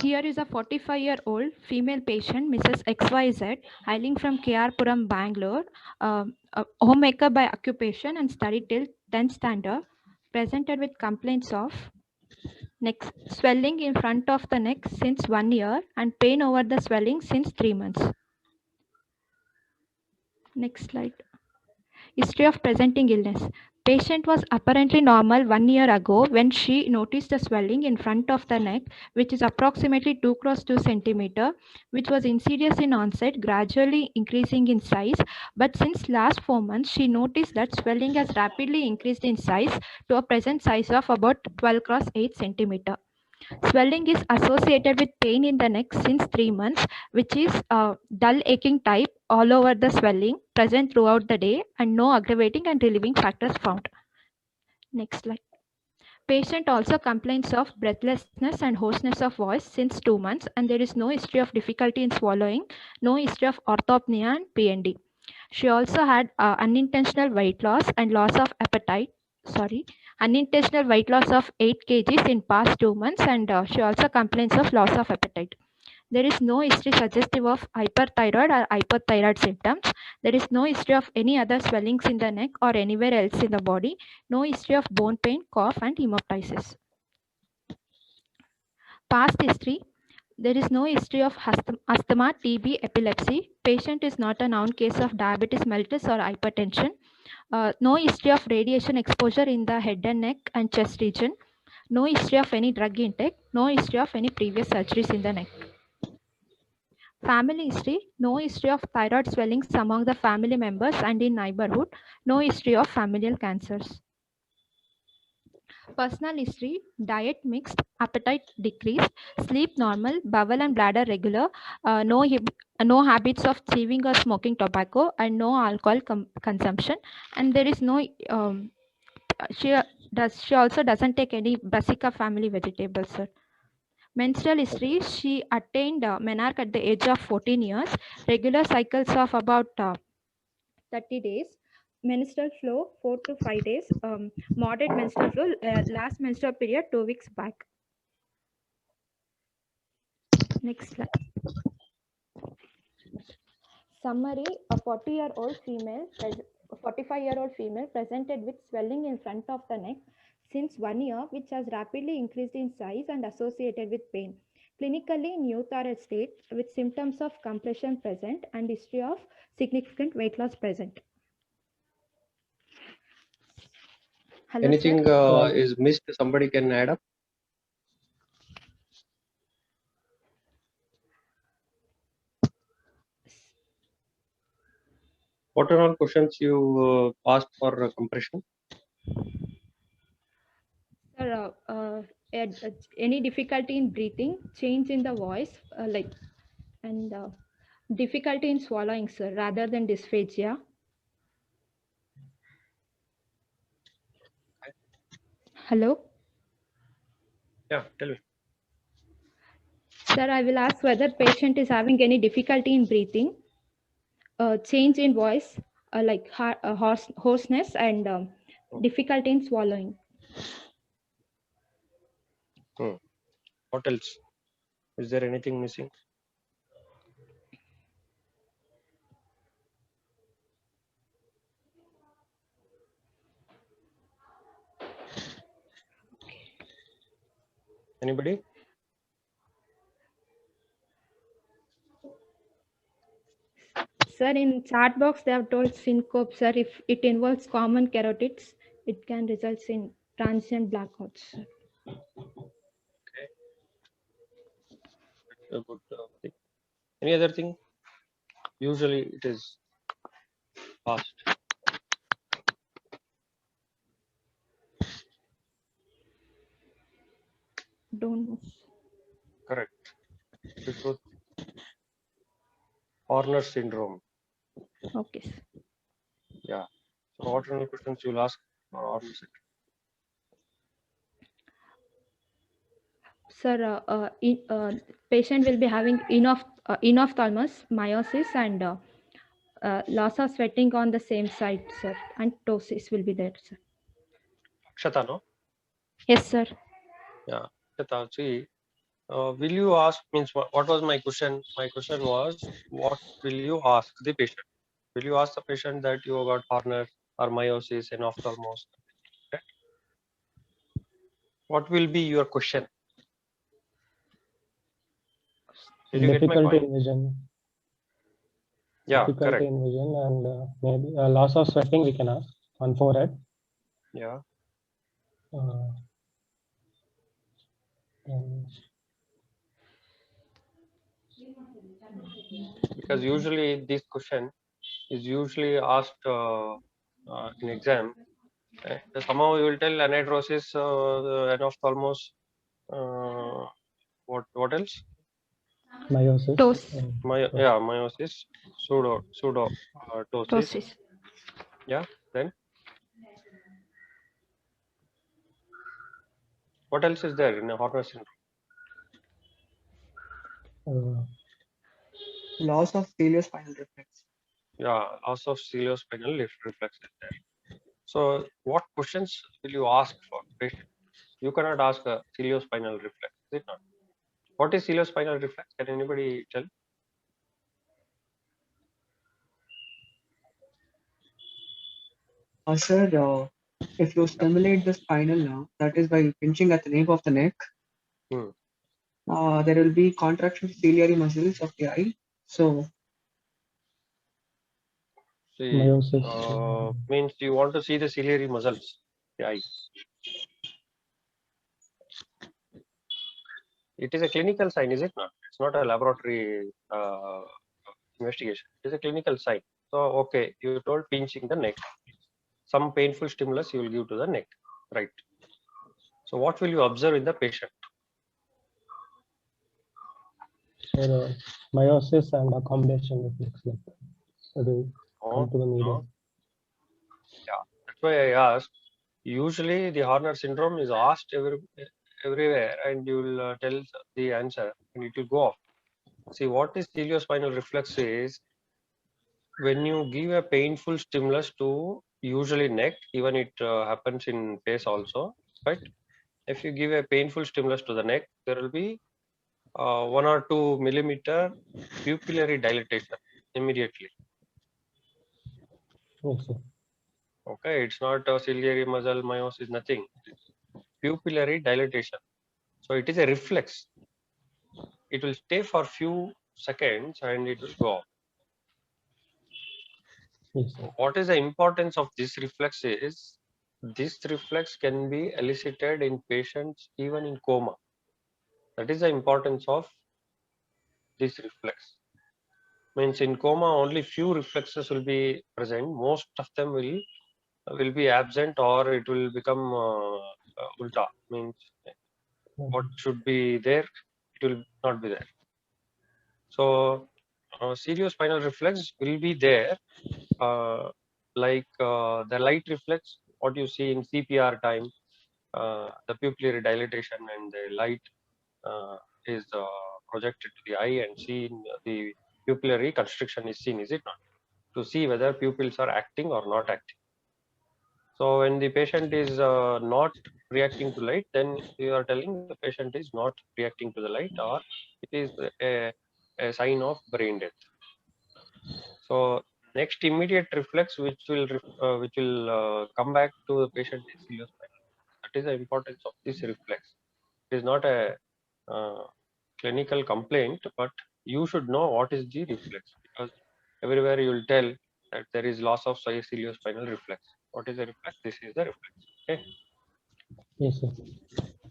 Here is a 45-year-old female patient, Mrs. XYZ, hailing from KR Puram, Bangalore, a homemaker by occupation and studied till 10th standard, presented with complaints of neck swelling in front of the neck since 1 year and pain over the swelling since 3 months. Next slide. History of presenting illness. Patient was apparently normal 1 year ago when she noticed a swelling in front of the neck, which is approximately 2 cross 2 centimeter, which was insidious in onset, gradually increasing in size. But since last 4 months, she noticed that swelling has rapidly increased in size to a present size of about 12 cross 8 centimeter. Swelling is associated with pain in the neck since 3 months, which is dull aching type all over the swelling, present throughout the day, and no aggravating and relieving factors found. Next slide. Patient also complains of breathlessness and hoarseness of voice since 2 months, and there is no history of difficulty in swallowing, no history of orthopnea and PND. She also had unintentional weight loss and loss of appetite. Unintentional weight loss of 8 kgs in past 2 months, and she also complains of loss of appetite. There is no history suggestive of hyperthyroid or hypothyroid symptoms. There is no history of any other swellings in the neck or anywhere else in the body. No history of bone pain, cough, and hemoptysis. Past history. There is no history of asthma, TB, epilepsy. Patient is not a known case of diabetes mellitus or hypertension. No history of radiation exposure in the head and neck and chest region. No history of any drug intake. No history of any previous surgeries in the neck. Family history. No history of thyroid swellings among the family members and in neighborhood. No history of familial cancers. Personal history: diet mixed, appetite decreased, sleep normal, bowel and bladder regular, no habits of chewing or smoking tobacco, and no alcohol consumption. And there is no she also doesn't take any brassica family vegetables, sir. Menstrual history: she attained menarche at the age of 14 years, regular cycles of about 30 days, menstrual flow 4 to 5 days, moderate menstrual flow, last menstrual period 2 weeks back. Next slide. Summary: a 45-year-old female presented with swelling in front of the neck since 1 year, which has rapidly increased in size and associated with pain. Clinically in euthyroid state with symptoms of compression present and history of significant weight loss present. Hello, Anything sir. is missed, somebody can add up. What are all questions you asked for compression? Sir, any difficulty in breathing, change in the voice, and difficulty in swallowing, sir, rather than dysphagia. Hello? Yeah, tell me. Sir, I will ask whether patient is having any difficulty in breathing, change in voice, hoarseness, and difficulty in swallowing. What else? Is there anything missing? Anybody? Sir, in chat box, they have told syncope, sir. If it involves common carotids, it can result in transient blackouts, sir. Okay. That's a good thing. Any other thing? Usually it is fast. Don't know. Correct. Because Horner syndrome. Okay, sir. Yeah. So what are the questions you'll ask for Horner syndrome? Sir, patient will be having enophthalmos, meiosis, and loss of sweating on the same side, sir, and ptosis will be there, sir. Akshata, no? Yes, sir. Yeah. Kata, see, will you ask, means what was my question? My question was, what will you ask the patient? Will you ask the patient that you got Horner or meiosis and ophthalmos? Right? What will be your question? Did you get my Difficulty point? in vision. Yeah, Difficulty correct. in vision and maybe loss of sweating we can ask on forehead. Yeah. And Because usually this question is usually asked in exam. Somehow you will tell anhidrosis, anophthalmos, what else? meiosis. Tos. Yeah, meiosis, pseudotosis. Tosis. Yeah. Then what else is there in a Horner syndrome? Loss of ciliospinal reflex. Yeah, loss of ciliospinal reflex is there. So what questions will you ask for patient? You cannot ask a ciliospinal reflex, is it not? What is ciliospinal reflex? Can anybody tell? Sir, if you stimulate the spinal nerve, that is by pinching at the nape of the neck, Hmm. there will be contraction of ciliary muscles of the eye. So, See, Meiosis. means you want to see the ciliary muscles, the eye. It is a clinical sign, is it not? It's not a laboratory investigation. It is a clinical sign. So, okay, you told pinching the neck. Some painful stimulus you will give to the neck, right? So, what will you observe in the patient? So the meiosis and accommodation reflex, like it will come to the medium. Yeah, that's why I asked. Usually, the Horner syndrome is asked everywhere, and you will tell the answer, and it will go off. See, what is ciliospinal reflex is when you give a painful stimulus to usually neck, even it happens in face also, right? If you give a painful stimulus to the neck, there will be 1 or 2 millimeter pupillary dilatation immediately. Yes, sir. Okay, it's not a ciliary muscle meiosis, nothing. It's pupillary dilatation. So it is a reflex. It will stay for few seconds and it will go off. Yes, sir. What is the importance of this reflex is this reflex can be elicited in patients even in coma. That is the importance of this reflex. Means in coma only few reflexes will be present. Most of them will be absent or it will become ulta. Means what should be there, it will not be there. So cerebrospinal reflex will be there, like the light reflex, what you see in CPR time, the pupillary dilatation and the light is projected to the eye and seen, the pupillary constriction is seen, is it not? To see whether pupils are acting or not acting. So when the patient is not reacting to light, then you are telling the patient is not reacting to the light, or it is a sign of brain death. So next immediate reflex which will come back to the patient is ciliospinal. That is the importance of this reflex. It is not a clinical complaint, but you should know what is the reflex, because everywhere you will tell that there is loss of ciliospinal reflex. What is the reflex? This is the reflex. Okay. Yes, sir.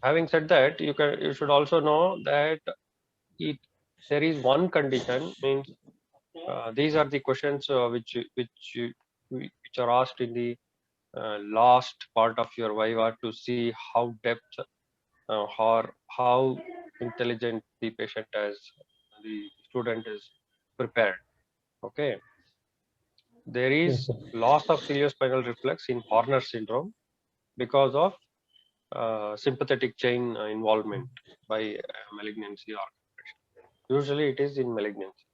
Having said that, you should also know that it there is one condition, means these are the questions which are asked in the last part of your viva to see how depth or how intelligent the patient as the student is prepared. Okay, there Yes, is sir. loss of ciliospinal reflex in Horner syndrome because of sympathetic chain involvement by malignancy or usually it is in malignancy.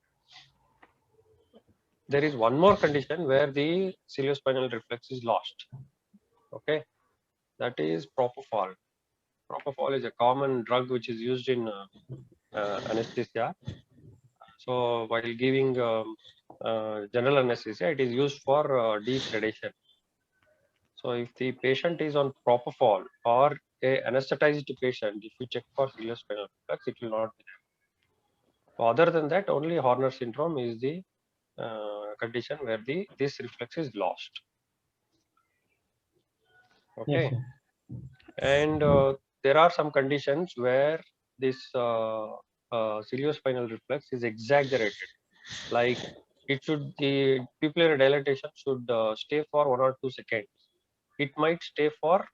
There is one more condition where the ciliospinal reflex is lost. Okay, that is propofol. Propofol is a common drug which is used in anesthesia. So while giving general anesthesia, it is used for deep sedation. So if the patient is on propofol or a anesthetized patient, if you check for ciliospinal reflex, it will not be there. So other than that, only Horner syndrome is the condition where this reflex is lost. Yes, Okay, sir. and there are some conditions where this ciliospinal reflex is exaggerated. Like the pupillary dilatation should stay for 1 or 2 seconds. It might stay for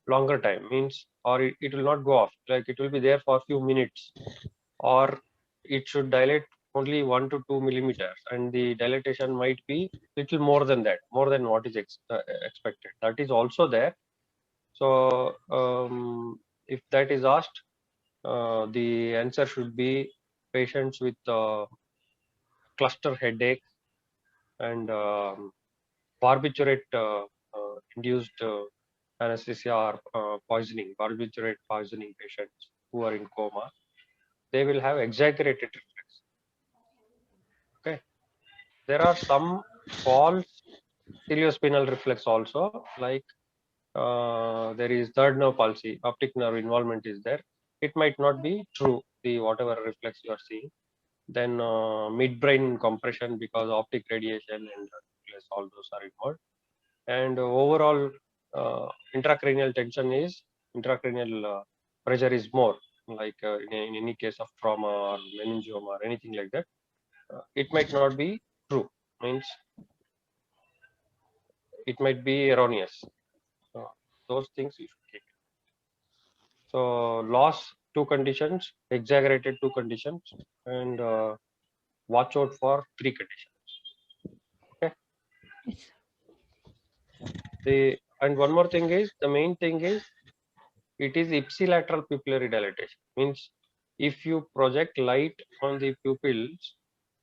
longer time, means, or it will not go off, like it will be there for a few minutes, or it should dilate only 1 to 2 millimeters, and the dilatation might be little more than that, more than what is expected. That is also there. So if that is asked, the answer should be patients with cluster headache and barbiturate induced anesthesia or poisoning, barbiturate poisoning patients who are in coma, they will have exaggerated reflex. Okay, there are some false ciliospinal reflex also, like there is third nerve palsy, optic nerve involvement is there. It might not be true, the whatever reflex you are seeing. Then midbrain compression because optic radiation and all those are involved. And overall intracranial tension is intracranial pressure is more, like in any case of trauma or meningioma or anything like that. It might not be true, means it might be erroneous. Those things you should keep. So loss two conditions, exaggerated two conditions, and watch out for three conditions. Okay. Yes. And one more thing is, the main thing is, it is ipsilateral pupillary dilatation. Means if you project light on the pupils,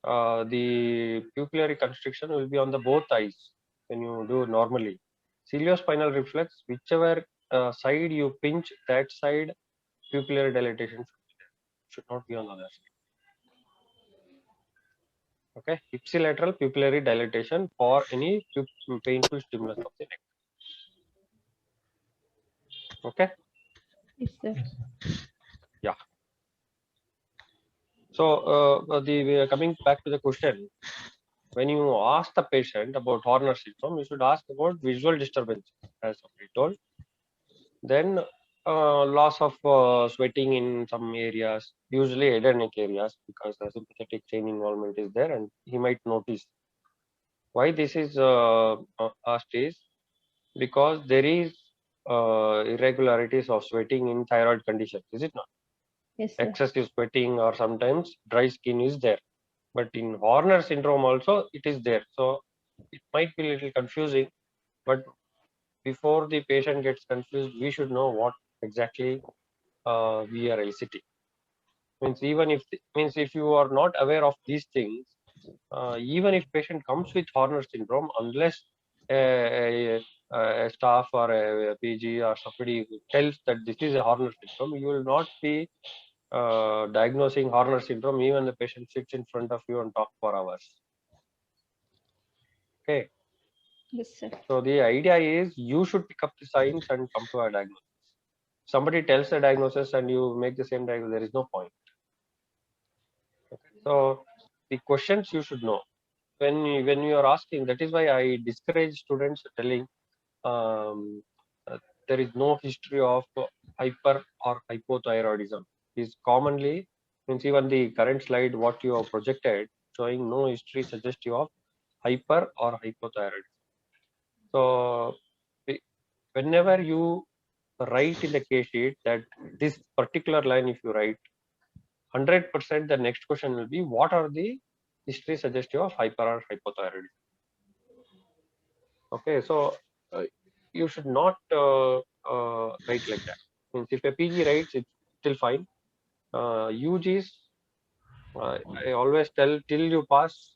the pupillary constriction will be on the both eyes when you do normally. Ciliospinal reflex, whichever side you pinch, that side pupillary dilatation should not be on the other side. Okay, ipsilateral pupillary dilatation for any painful stimulus of the neck. Okay. Yes, sir. Yeah. So coming back to the question, when you ask the patient about Horner syndrome, you should ask about visual disturbance, as we told. Then loss of sweating in some areas, usually head and neck areas, because the sympathetic chain involvement is there, and he might notice. Why this is asked is because there is irregularities of sweating in thyroid conditions, is it not? Yes, sir. Excessive sweating or sometimes dry skin is there. But in Horner syndrome also it is there. So it might be a little confusing, but before the patient gets confused, we should know what exactly we are eliciting. Means even if you are not aware of these things, even if patient comes with Horner syndrome, unless a staff or a PG or somebody who tells that this is a Horner syndrome, you will not be diagnosing Horner syndrome even the patient sits in front of you and talk for hours. Okay. Yes, sir. So the idea is you should pick up the signs and come to a diagnosis. Somebody tells a diagnosis and you make the same diagnosis, there is no point. Okay. So the questions you should know when you are asking. That is why I discourage students telling um, there is no history of hyper or hypothyroidism. Is commonly, means even the current slide what you have projected showing no history suggestive of hyper or hypothyroidism. So whenever you write in the case sheet that this particular line, if you write 100%, the next question will be what are the history suggestive of hyper or hypothyroidism. Okay, so you should not write like that. Means if a PG writes, it's still fine. UGs, I always tell, till you pass,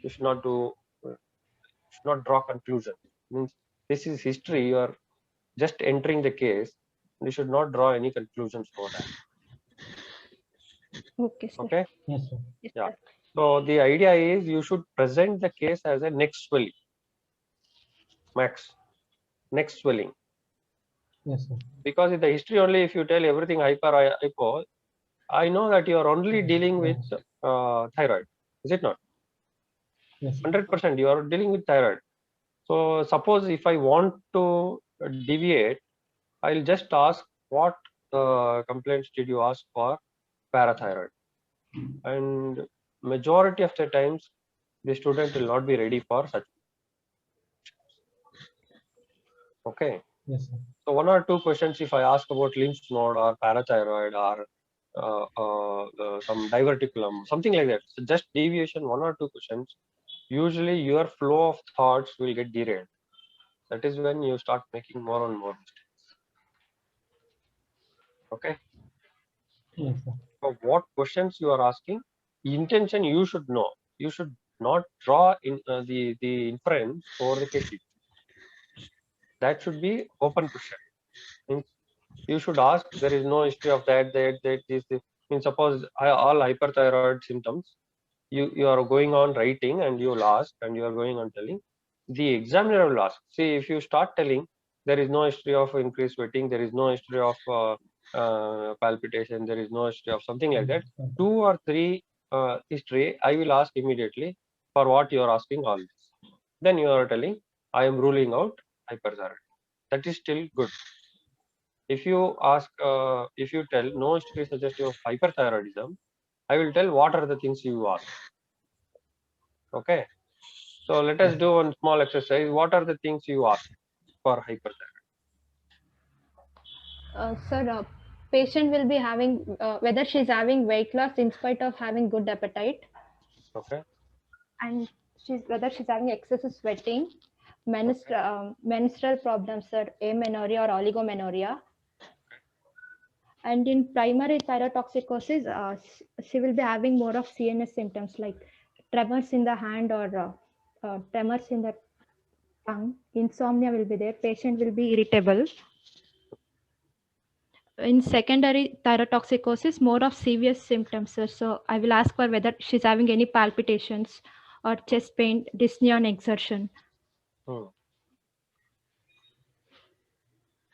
you should not do, should not draw conclusion. Means this is history. You are just entering the case. You should not draw any conclusions for that. Okay, sir. Okay. Yes, sir. Yes, Yeah. sir. So the idea is you should present the case as a neck swelling, max, neck swelling. Yes, sir. Because in the history only, if you tell everything hypo, I know that you are only dealing with thyroid. Is it not? Yes, sir. 100% you are dealing with thyroid. So suppose if I want to deviate, I'll just ask what complaints did you ask for parathyroid, and majority of the times the student will not be ready for such. Okay. Yes, sir. So one or two questions if I ask about lymph node or parathyroid or some diverticulum, something like that. So just deviation, one or two questions. Usually your flow of thoughts will get derailed. That is when you start making more and more mistakes. Okay. Yes, sir. So what questions you are asking, intention you should know. You should not draw in the inference over the case sheet. That should be open question. Means you should ask. There is no history of that. This. Means suppose all hyperthyroid symptoms. You are going on writing and you will ask and you are going on telling. The examiner will ask. See, if you start telling there is no history of increased sweating, there is no history of palpitation, there is no history of something like that. 2 or 3 history, I will ask immediately for what you are asking all this. Then you are telling I am ruling out hyperthyroid. That is still good. If you ask, if you tell no history suggestive of hyperthyroidism, I will tell what are the things you ask. Okay. So let us do one small exercise. What are the things you ask for hyperthyroid? Sir, patient will be having whether she's having weight loss in spite of having good appetite, Okay. and whether she's having excessive sweating, menstrual problems, sir, amenorrhea or oligomenorrhea. And in primary thyrotoxicosis, she will be having more of CNS symptoms like tremors in the hand or tremors in the tongue. Insomnia will be there. Patient will be irritable. In secondary thyrotoxicosis, more of severe symptoms, sir. So I will ask her whether she's having any palpitations or chest pain, dyspnea on exertion.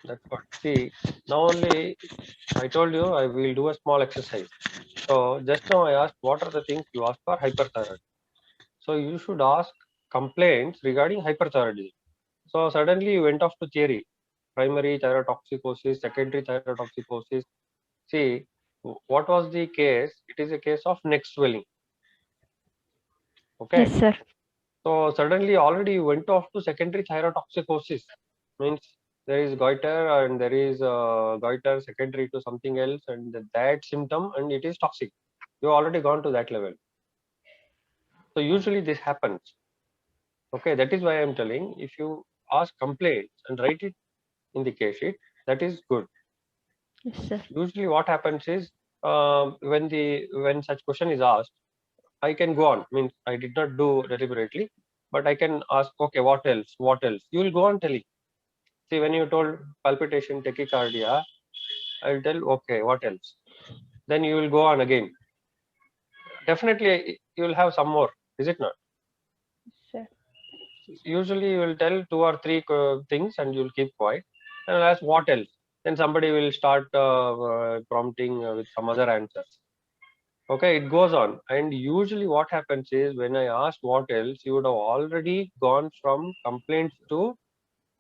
That's what. See, now only I told you I will do a small exercise. So just now I asked what are the things you ask for hyperthyroid. So you should ask complaints regarding hyperthyroidism. So suddenly you went off to theory, primary thyrotoxicosis, secondary thyrotoxicosis. See, what was the case? It is a case of neck swelling. Okay. Yes, sir. So suddenly already you went off to secondary thyrotoxicosis. Means there is goiter and there is goiter secondary to something else and that symptom and it is toxic. You already gone to that level. So usually this happens. Okay, that is why I am telling if you ask complaints and write it in the case sheet, that is good. Yes, sir. Usually what happens is when such question is asked, I can go on. Means I did not do deliberately, but I can ask, okay, what else? What else? You will go on telling. See, when you told palpitation, tachycardia, I will tell, okay, what else? Then you will go on again. Definitely, you will have some more, is it not? Sure. Usually, you will tell 2 or 3 things and you will keep quiet. And I'll ask, what else? Then somebody will start prompting with some other answers. Okay, it goes on. And usually, what happens is when I ask what else, you would have already gone from complaints to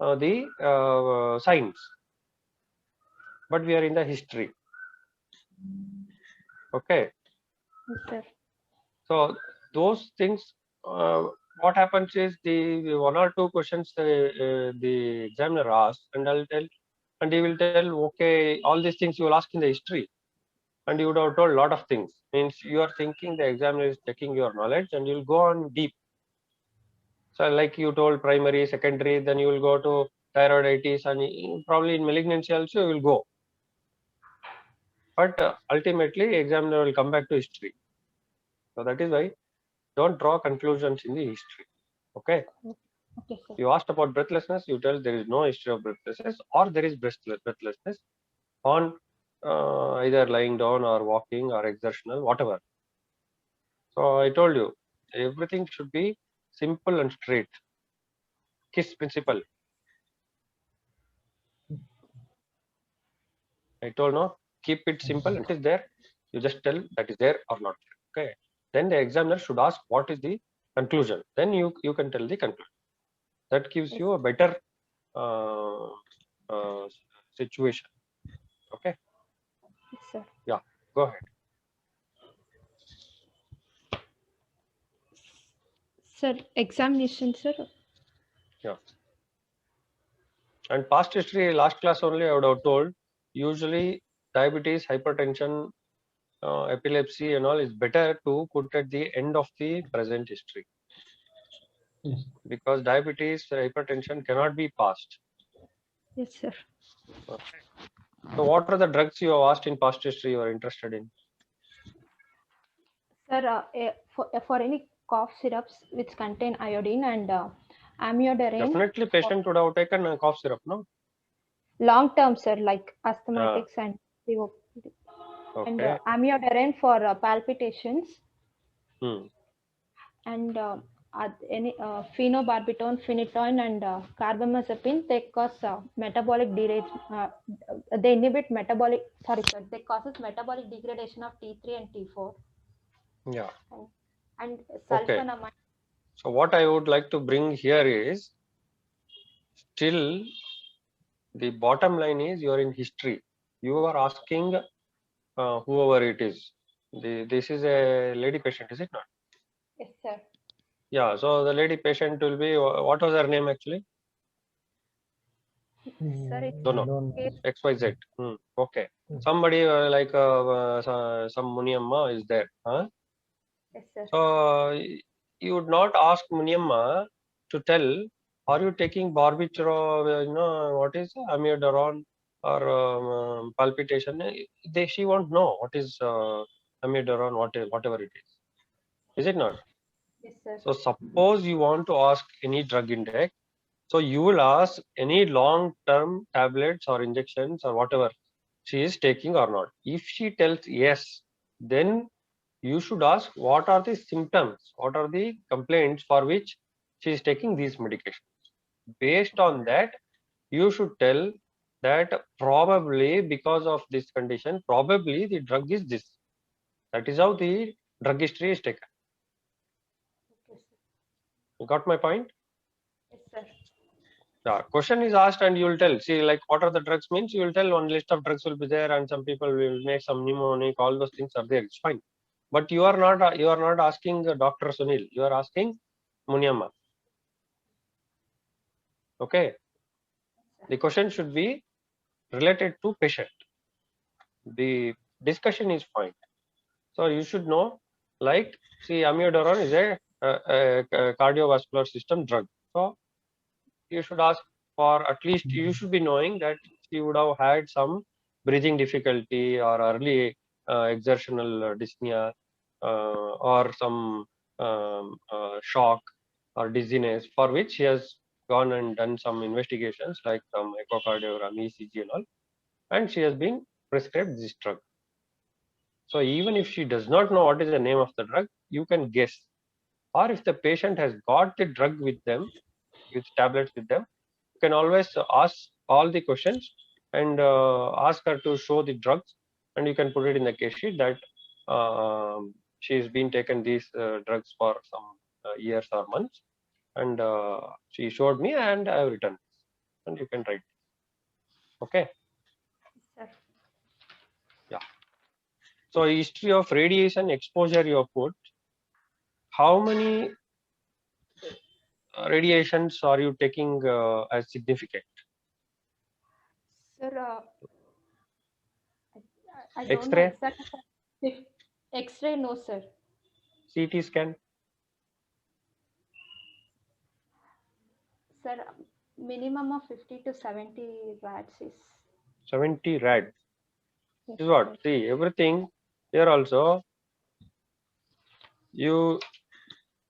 the signs. But we are in the history. Okay. Yes, sir. So those things, what happens is the 1 or 2 questions the examiner asks, and I'll tell, and he will tell, okay, all these things you will ask in the history, and you would have told a lot of things. Means you are thinking the examiner is checking your knowledge, and you'll go on deep. So like you told primary, secondary, then you will go to thyroiditis, and probably in malignancy also you will go. But ultimately, examiner will come back to history. So that is why don't draw conclusions in the history. Okay. Okay, sir. You asked about breathlessness, you tell there is no history of breathlessness or there is breathlessness. on either lying down or walking or exertional, whatever. So I told you, everything should be simple and straight. KISS principle. I told no, keep it simple. It is there. You just tell that is there or not. Okay. Then the examiner should ask what is the conclusion. Then you can tell the conclusion. That gives you a better situation. Okay. Yes, sir. Yeah. Go ahead. Sir, examination, sir. Yeah. And past history, last class only I would have told. Usually, diabetes, hypertension, epilepsy, and all is better to put at the end of the present history. Yes. Because diabetes, hypertension cannot be passed. Yes, sir. Okay. So, what are the drugs you have asked in past history you are interested in? Sir, for any cough syrups which contain iodine and amiodarone. Definitely, patient would have taken a cough syrup, no? Long term, sir, like asthmatics and COPD. And Okay. amiodarone for palpitations. Hmm. And any phenobarbital, phenytoin, and carbamazepine, they cause metabolic derangement. They inhibit metabolic. Sorry, sir. They causes metabolic degradation of T3 and T4. Yeah. And Okay. sulfonamide. So, what I would like to bring here is still the bottom line is you are in history. You are asking whoever it is. This is a lady patient, is it not? Yes, sir. Yeah. So the lady patient will be, what was her name actually? Sir, it's No, no. Don't XYZ. Okay. Somebody like some Muniamma is there. Huh? yes, sir. So you would not ask Muniamma to tell, are you taking barbiturate, what is amiodarone or palpitation? She won't know what is amiodarone, whatever it is. Is it not? Yes, sir. So suppose you want to ask any drug index, so you will ask any long-term tablets or injections or whatever she is taking or not. If she tells yes, then you should ask what are the symptoms, what are the complaints for which she is taking these medications. Based on that, you should tell that probably because of this condition, probably the drug is this. That is how the drug history is taken. Yes, sir. You got my point? Yes, sir. Yeah, question is asked and you will tell. See, like what are the drugs means, you will tell one list of drugs will be there and some people will make some mnemonic, all those things are there. It's fine. But you are not asking Dr. Sunil. You are asking Muniamma. Okay. The question should be related to patient. The discussion is fine. So you should know, like, see, amiodarone is a cardiovascular system drug. So you should ask for at least, you should be knowing that she would have had some breathing difficulty or early exertional dyspnea or some shock or dizziness, for which she has gone and done some investigations like some echocardiogram, ECG and all, and she has been prescribed this drug. So even if she does not know what is the name of the drug, you can guess. Or if the patient has got the drug with them, with tablets with them, you can always ask all the questions and ask her to show the drugs, and you can put it in the case sheet that she's been taken these drugs for some years or months, and she showed me and I have written this, and you can write. Okay. Yes, sir. Yeah. So history of radiation exposure you have put. How many radiations are you taking as significant? Sir, I don't know X-ray, exact. X-ray, no, sir. CT scan, Sir, minimum of 50 to 70 rats is. 70 rad. Yes, Is what? sir. See, everything here also.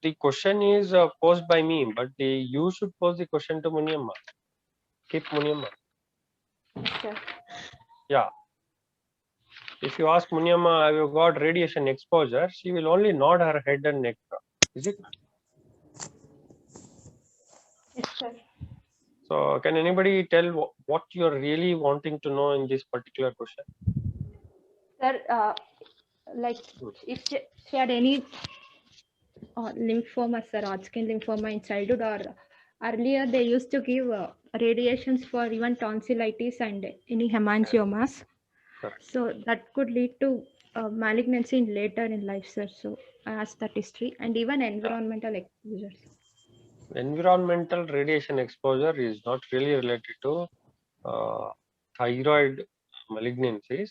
The question is posed by me, but you should pose the question to Muniamma. Keep Muniamma. Yes, sir. Yeah. If you ask Munyamma, have you got radiation exposure? She will only nod her head and neck. Is it? Yes, sir. So, can anybody tell what you're really wanting to know in this particular question? Sir, like if she had any lymphoma, sir, Hodgkin lymphoma in childhood, or earlier they used to give radiations for even tonsillitis and any hemangiomas. Correct. So that could lead to malignancy in later in life, sir. So I asked that history and even environmental exposures. Environmental radiation exposure is not really related to thyroid malignancies.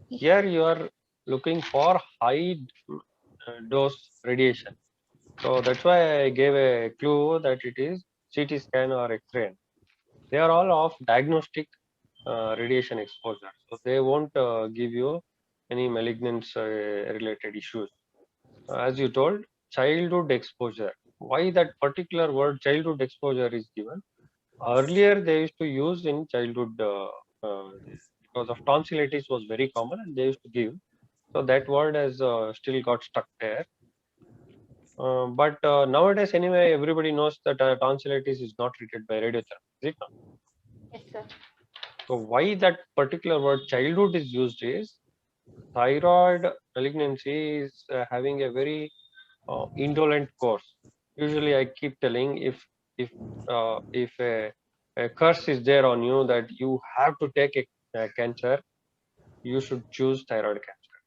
Here you are looking for high dose radiation. So that's why I gave a clue that it is CT scan or X-ray. They are all of diagnostic radiation exposure. So they won't give you any malignance related issues. As you told, childhood exposure. Why that particular word childhood exposure is given? Earlier they used to use in childhood because of tonsillitis was very common and they used to give. So that word has still got stuck there. But nowadays anyway, everybody knows that tonsillitis is not treated by radiotherapy. Is it not? Yes, sir. So why that particular word childhood is used is thyroid malignancy is having a very indolent course. Usually, I keep telling if a curse is there on you that you have to take a cancer, you should choose thyroid cancer.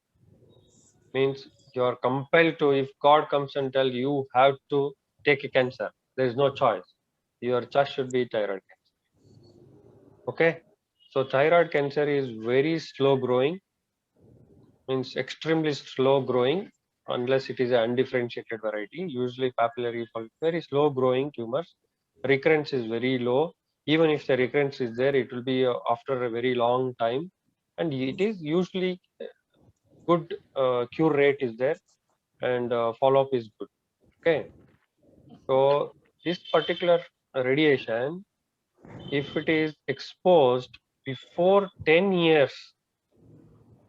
Means you are compelled to. If God comes and tell you have to take a cancer, there is no choice. Your choice should be thyroid cancer. Okay, so thyroid cancer is very slow growing, means extremely slow growing unless it is an undifferentiated variety. Usually papillary, very slow growing tumors. Recurrence is very low. Even if the recurrence is there, it will be after a very long time, and it is usually good cure rate is there, and follow up is good. Okay, so this particular radiation, if it is exposed before 10 years,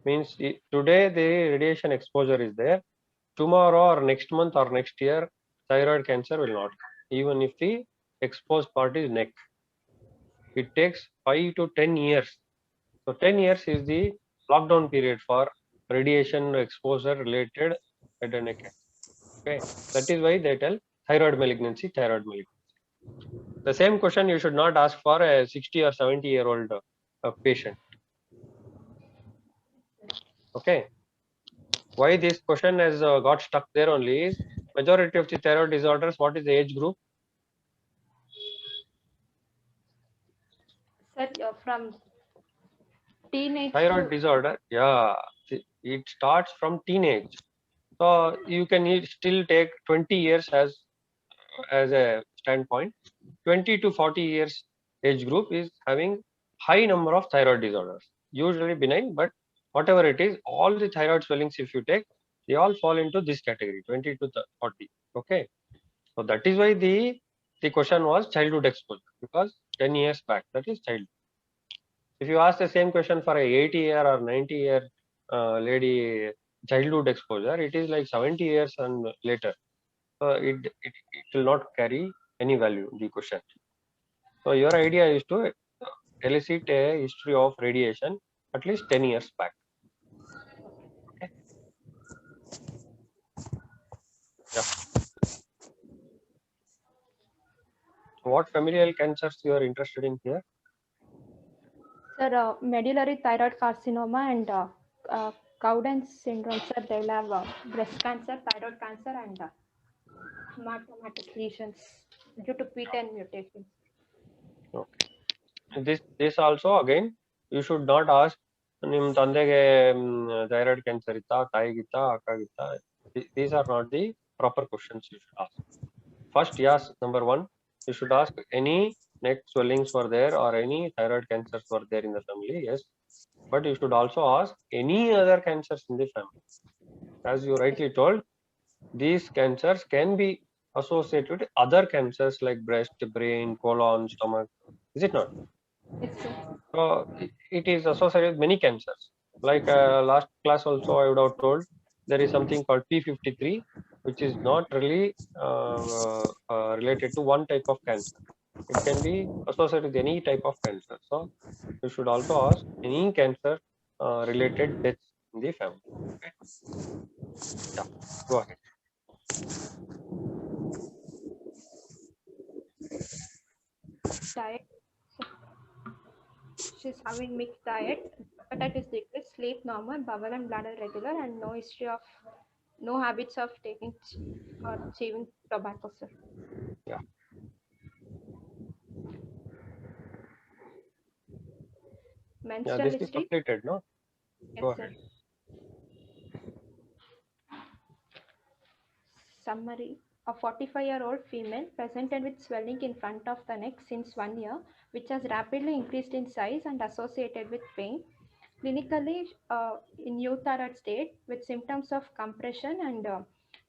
means today the radiation exposure is there, tomorrow or next month or next year thyroid cancer will not come, even if the exposed part is neck. It takes 5 to 10 years. So 10 years is the lockdown period for radiation exposure related head and neck cancer. Okay, that is why they tell thyroid malignancy, thyroid malignancy. The same question you should not ask for a 60 or 70-year-old patient. Okay, why this question has got stuck there only is majority of the thyroid disorders, what is the age group? Sir, from teenage Thyroid to disorder, yeah, it starts from teenage. So you can still take 20 years as a standpoint. 20 to 40 years age group is having high number of thyroid disorders, usually benign, but whatever it is, all the thyroid swellings if you take, they all fall into this category, 20 to 40. Okay, so that is why the question was childhood exposure, because 10 years back, that is childhood. If you ask the same question for a 80-year or 90-year lady, childhood exposure, it is like 70 years and later. So it will not carry any value, the question. So your idea is to elicit a history of radiation at least 10 years back. Okay. Yeah. So what familial cancers you are interested in here? sir, medullary thyroid carcinoma and Cowden syndrome, sir, they will have breast cancer, thyroid cancer, and hematomatic lesions due to PTEN mutations. Okay. This also again you should not ask ನಿಮ್ಮ ತಂದೆಗೆ thyroid cancer ಇತ್ತಾ ತಾಯಿಗಿತ್ತಾ ಅಕ್ಕಗಿತ್ತಾ. These are not the proper questions you should ask. First, yes, number one, you should ask any neck swellings were there or any thyroid cancers were there in the family. Yes, but you should also ask any other cancers in the family. As you rightly told, these cancers can be associated with other cancers like breast, brain, colon, stomach. Is it not? Yes, sir. So it is associated with many cancers. Like last class also I would have told, there is something called P53, which is not really related to one type of cancer. It can be associated with any type of cancer. So you should also ask any cancer related deaths in the family. Okay? Yeah, go ahead. Diet. She's having mixed diet, appetite is decreased, sleep normal, bowel and bladder regular, and no history of no habits of taking or chewing tobacco, sir. Yeah. Yeah, Menstrual this is history. completed, no? Yes, Go sir. ahead. Summary. A 45-year-old female presented with swelling in front of the neck since 1 year, which has rapidly increased in size and associated with pain. Clinically, in euthyroid state with symptoms of compression, and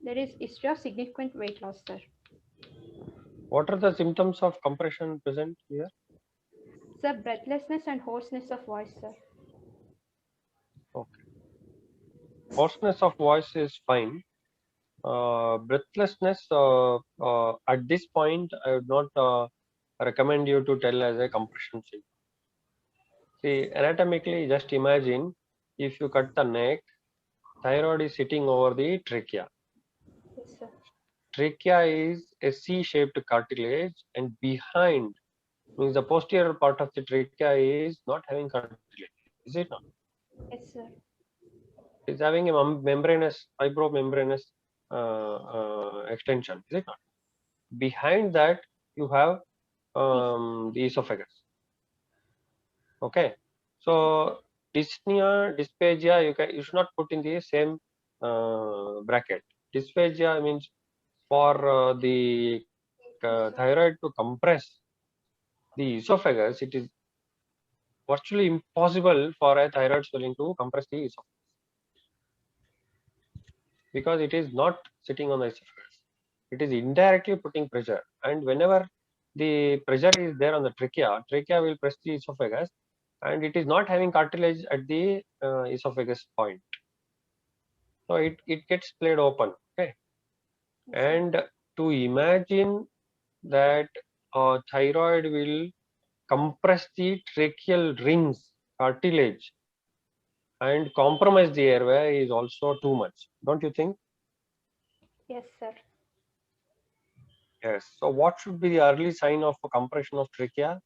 there is history of significant weight loss, sir. What are the symptoms of compression present here? Sir, breathlessness and hoarseness of voice, sir. Okay. Hoarseness of voice is fine. Breathlessness, at this point, I would not recommend you to tell as a compression symptom. See, anatomically, just imagine if you cut the neck, thyroid is sitting over the trachea. Yes, sir. Trachea is a C-shaped cartilage, and behind means the posterior part of the trachea is not having cartilage, is it not? Yes, sir. It's having a membranous, fibromembranous extension, is it not? Behind that, you have the esophagus. Okay, so dyspnea, dysphagia, you should not put in the same bracket. Dysphagia means for the thyroid to compress the esophagus, it is virtually impossible for a thyroid swelling to compress the esophagus because it is not sitting on the esophagus. It is indirectly putting pressure, and whenever the pressure is there on the trachea will press the esophagus, and it is not having cartilage at the esophagus point, so it gets played open. Okay, Yes, sir. and to imagine that thyroid will compress the tracheal rings cartilage and compromise the airway is also too much, don't you think? Yes, sir. Yes. So what should be the early sign of a compression of trachea?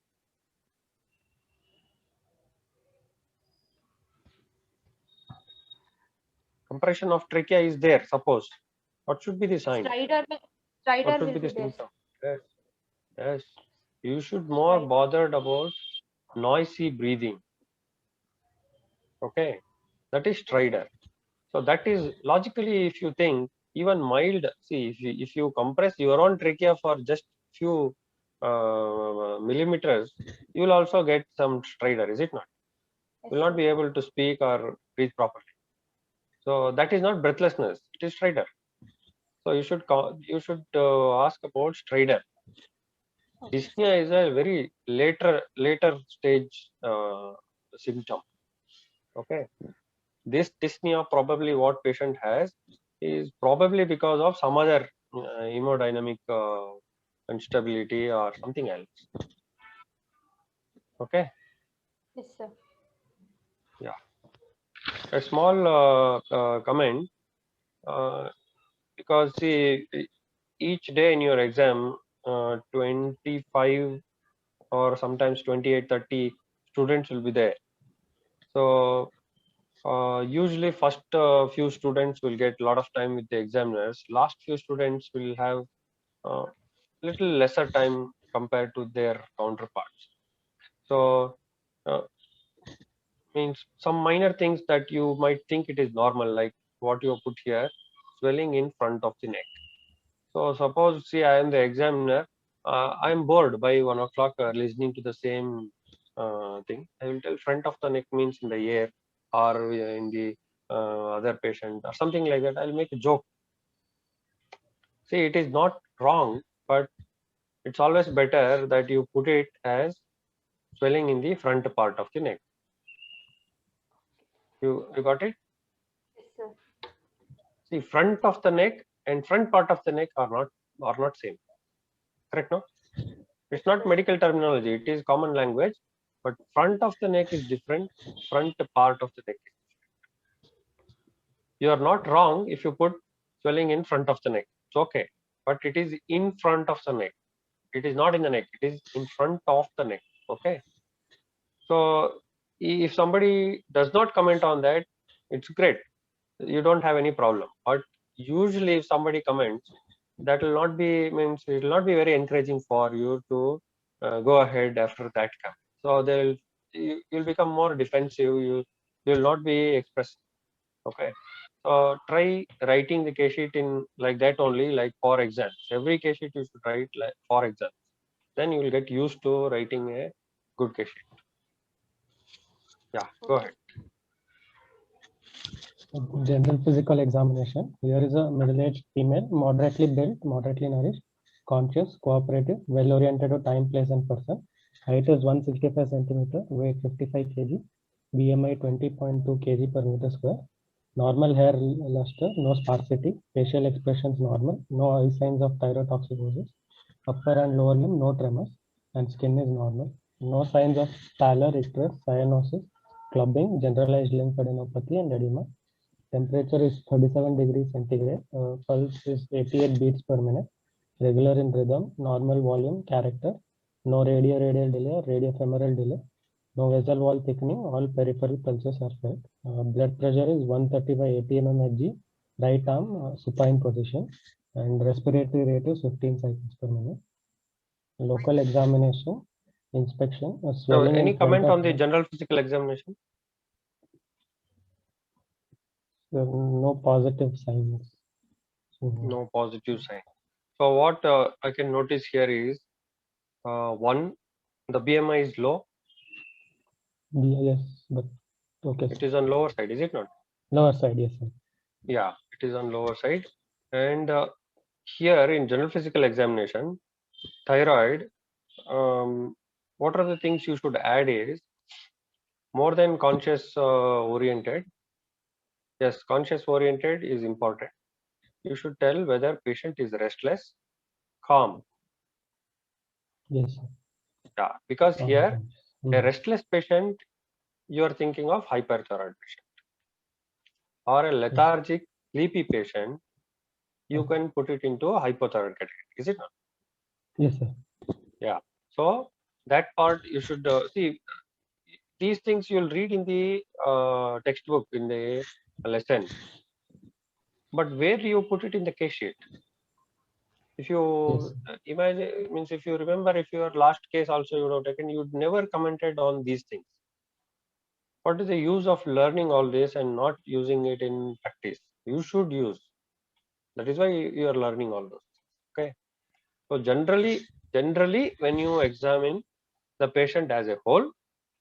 Compression of trachea is there, suppose. What should be the sign? Strider, What strider should be will the be there. symptom? Yes. Yes. You should more Strider. bothered about noisy breathing. Okay. That is stridor. So that is logically, if you think, even mild, see, if you compress your own trachea for just few millimeters, you will also get some stridor, is it not? Yes, You will not sir. be able to speak or breathe properly. So that is not breathlessness; it is stridor. So you should ask about stridor. Okay, sir. Dyspnea is a very later stage symptom. Okay, this dyspnea probably what patient has is probably because of some other hemodynamic instability or something else. Okay, Yes, sir. yeah. A small comment because see each day in your exam 25 or sometimes 28 30 students will be there, so usually first few students will get a lot of time with the examiners, last few students will have little lesser time compared to their counterparts. So uh, means some minor things that you might think it is normal, like what you have put here, swelling in front of the neck. So suppose, see, I am the examiner. I am bored by 1 o'clock listening to the same thing. I will tell front of the neck means in the ear or in the other patient or something like that. I'll make a joke. See, it is not wrong, but it's always better that you put it as swelling in the front part of the neck. You got it? Yes, sir. See, front of the neck and front part of the neck are not same. Correct, no? It's not medical terminology. It is common language. But front of the neck is different. Front part of the neck. You are not wrong if you put swelling in front of the neck. It's okay. But it is in front of the neck. It is not in the neck. It is in front of the neck. Okay. So if somebody does not comment on that, it's great. You don't have any problem. But usually if somebody comments, that will not be, means it will not be very encouraging for you to go ahead after that come. So you'll become more defensive. You will not be expressing. Okay. So try writing the case sheet in like that only, like for exams. Every case sheet you should write like for exams. Then you will get used to writing a good case sheet. Yeah, go ahead. General physical examination. Here is a middle-aged female, moderately built, moderately nourished, conscious, cooperative, well-oriented to time, place, and person. Height is 165 centimeter, weight 55 kg, BMI 20.2 kg per meter square. Normal hair luster, no sparsity, facial expressions normal, no eye signs of thyrotoxicosis, upper and lower limb no tremors, and skin is normal. No signs of pallor, icterus, cyanosis, clubbing, generalized lymphadenopathy, and edema. Temperature is 37 degrees centigrade. Pulse is 88 beats per minute. Regular in rhythm. Normal volume. Character. No radial delay or radiofemoral delay. No vessel wall thickening. All peripheral pulses are felt. Blood pressure is 130 by 80 mmHg. Right arm supine position. And respiratory rate is 15 cycles per minute. Local examination. Inspection. So Swelling any in front comment of on the general physical examination? no positive signs. No positive sign. So what I can notice here is one, the BMI is low. Yes, but okay. It is on lower side, is it not? Lower side, yes, sir. Yeah, it is on lower side. And here in general physical examination, thyroid, what are the things you should add is more than conscious oriented. Yes, conscious oriented is important. You should tell whether patient is restless, calm. Yes, sir. Yeah, because here a Mm. restless patient, you are thinking of hyperthyroid patient, or a lethargic, sleepy patient, you Okay. can put it into a hypothyroid category. Is it not? Yes, sir. Yeah. So that part you should see. These things you'll read in the textbook in the lesson, but where do you put it in the case sheet? If you Yes. imagine, means if you remember, if your last case also you would have taken, you'd never commented on these things. What is the use of learning all this and not using it in practice? You should use. That is why you are learning all those. Okay. So generally, when you examine the patient as a whole,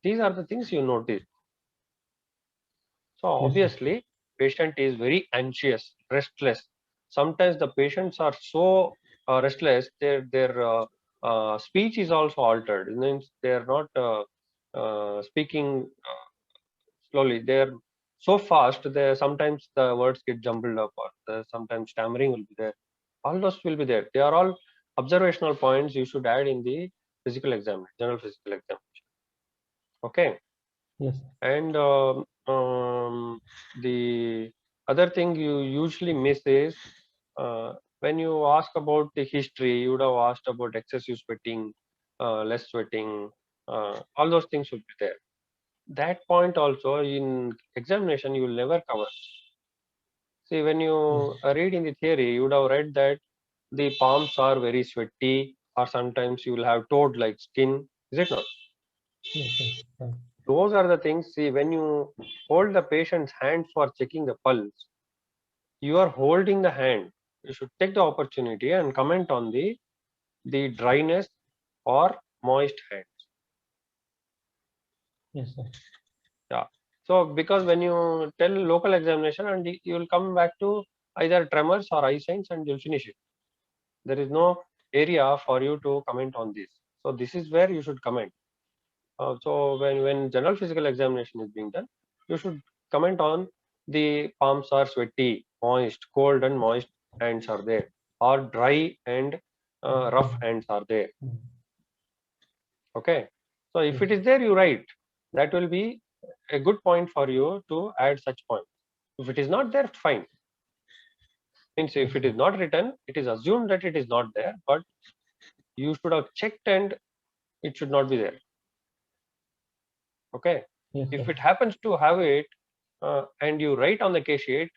these are the things you notice. So Yes, sir. obviously, patient is very anxious, restless. Sometimes the patients are so restless, their speech is also altered. It means they are not speaking slowly. They are so fast. They sometimes the words get jumbled up, or sometimes stammering will be there. All those will be there. They are all observational points you should add in the physical exam, general physical examination. Okay. Yes, sir. And the other thing you usually miss is when you ask about the history, you would have asked about excessive sweating, less sweating, all those things would be there. That point also in examination you will never cover. See, when you read in the theory, you would have read that the palms are very sweaty, or sometimes you will have toad like skin. Is it not? Yes, yes, sir. Those are the things. See, when you hold the patient's hand for checking the pulse, you are holding the hand. You should take the opportunity and comment on the dryness or moist hands. Yes, sir. Yeah. So because when you tell local examination, and you will come back to either tremors or eye signs, and you'll finish it. There is no area for you to comment on this. So this is where you should comment. So when general physical examination is being done, you should comment on the palms are sweaty, moist, cold and moist hands are there, or dry and rough hands are there. Okay, so if it is there, you write. That will be a good point for you to add such point. If it is not there, fine. Means if it is not written, it is assumed that it is not there, but you should have checked and it should not be there. Okay, Yes, if sir. it happens to have it and you write on the case sheet,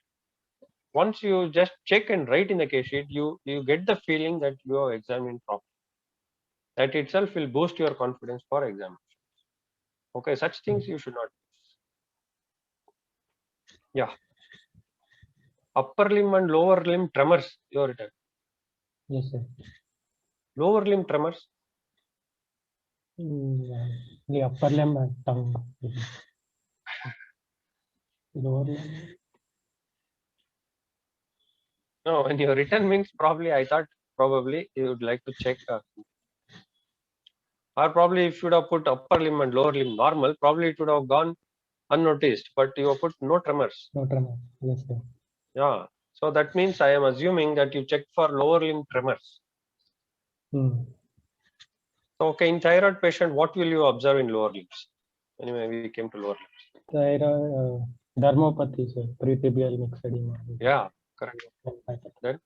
once you just check and write in the case sheet, you get the feeling that you have examined properly. That itself will boost your confidence for examination. Okay, such things you should not use. Yeah. Upper limb and lower limb tremors, you have written. Yes, sir. Lower limb tremors. The upper limb and tongue. Lower limb. No, when you written means probably I thought probably you would like to check. Or probably if you would have put upper limb and lower limb normal, probably it would have gone unnoticed, but you have put no tremors. No tremor. Yes, sir. Yeah. So that means I am assuming that you checked for lower limb tremors. Hmm. So, okay, in thyroid patient, what will you observe in lower limbs? Anyway, we came to lower limbs. Thyroid, dermopathy, sir. Pretibial myxedema. Yeah, correct. Then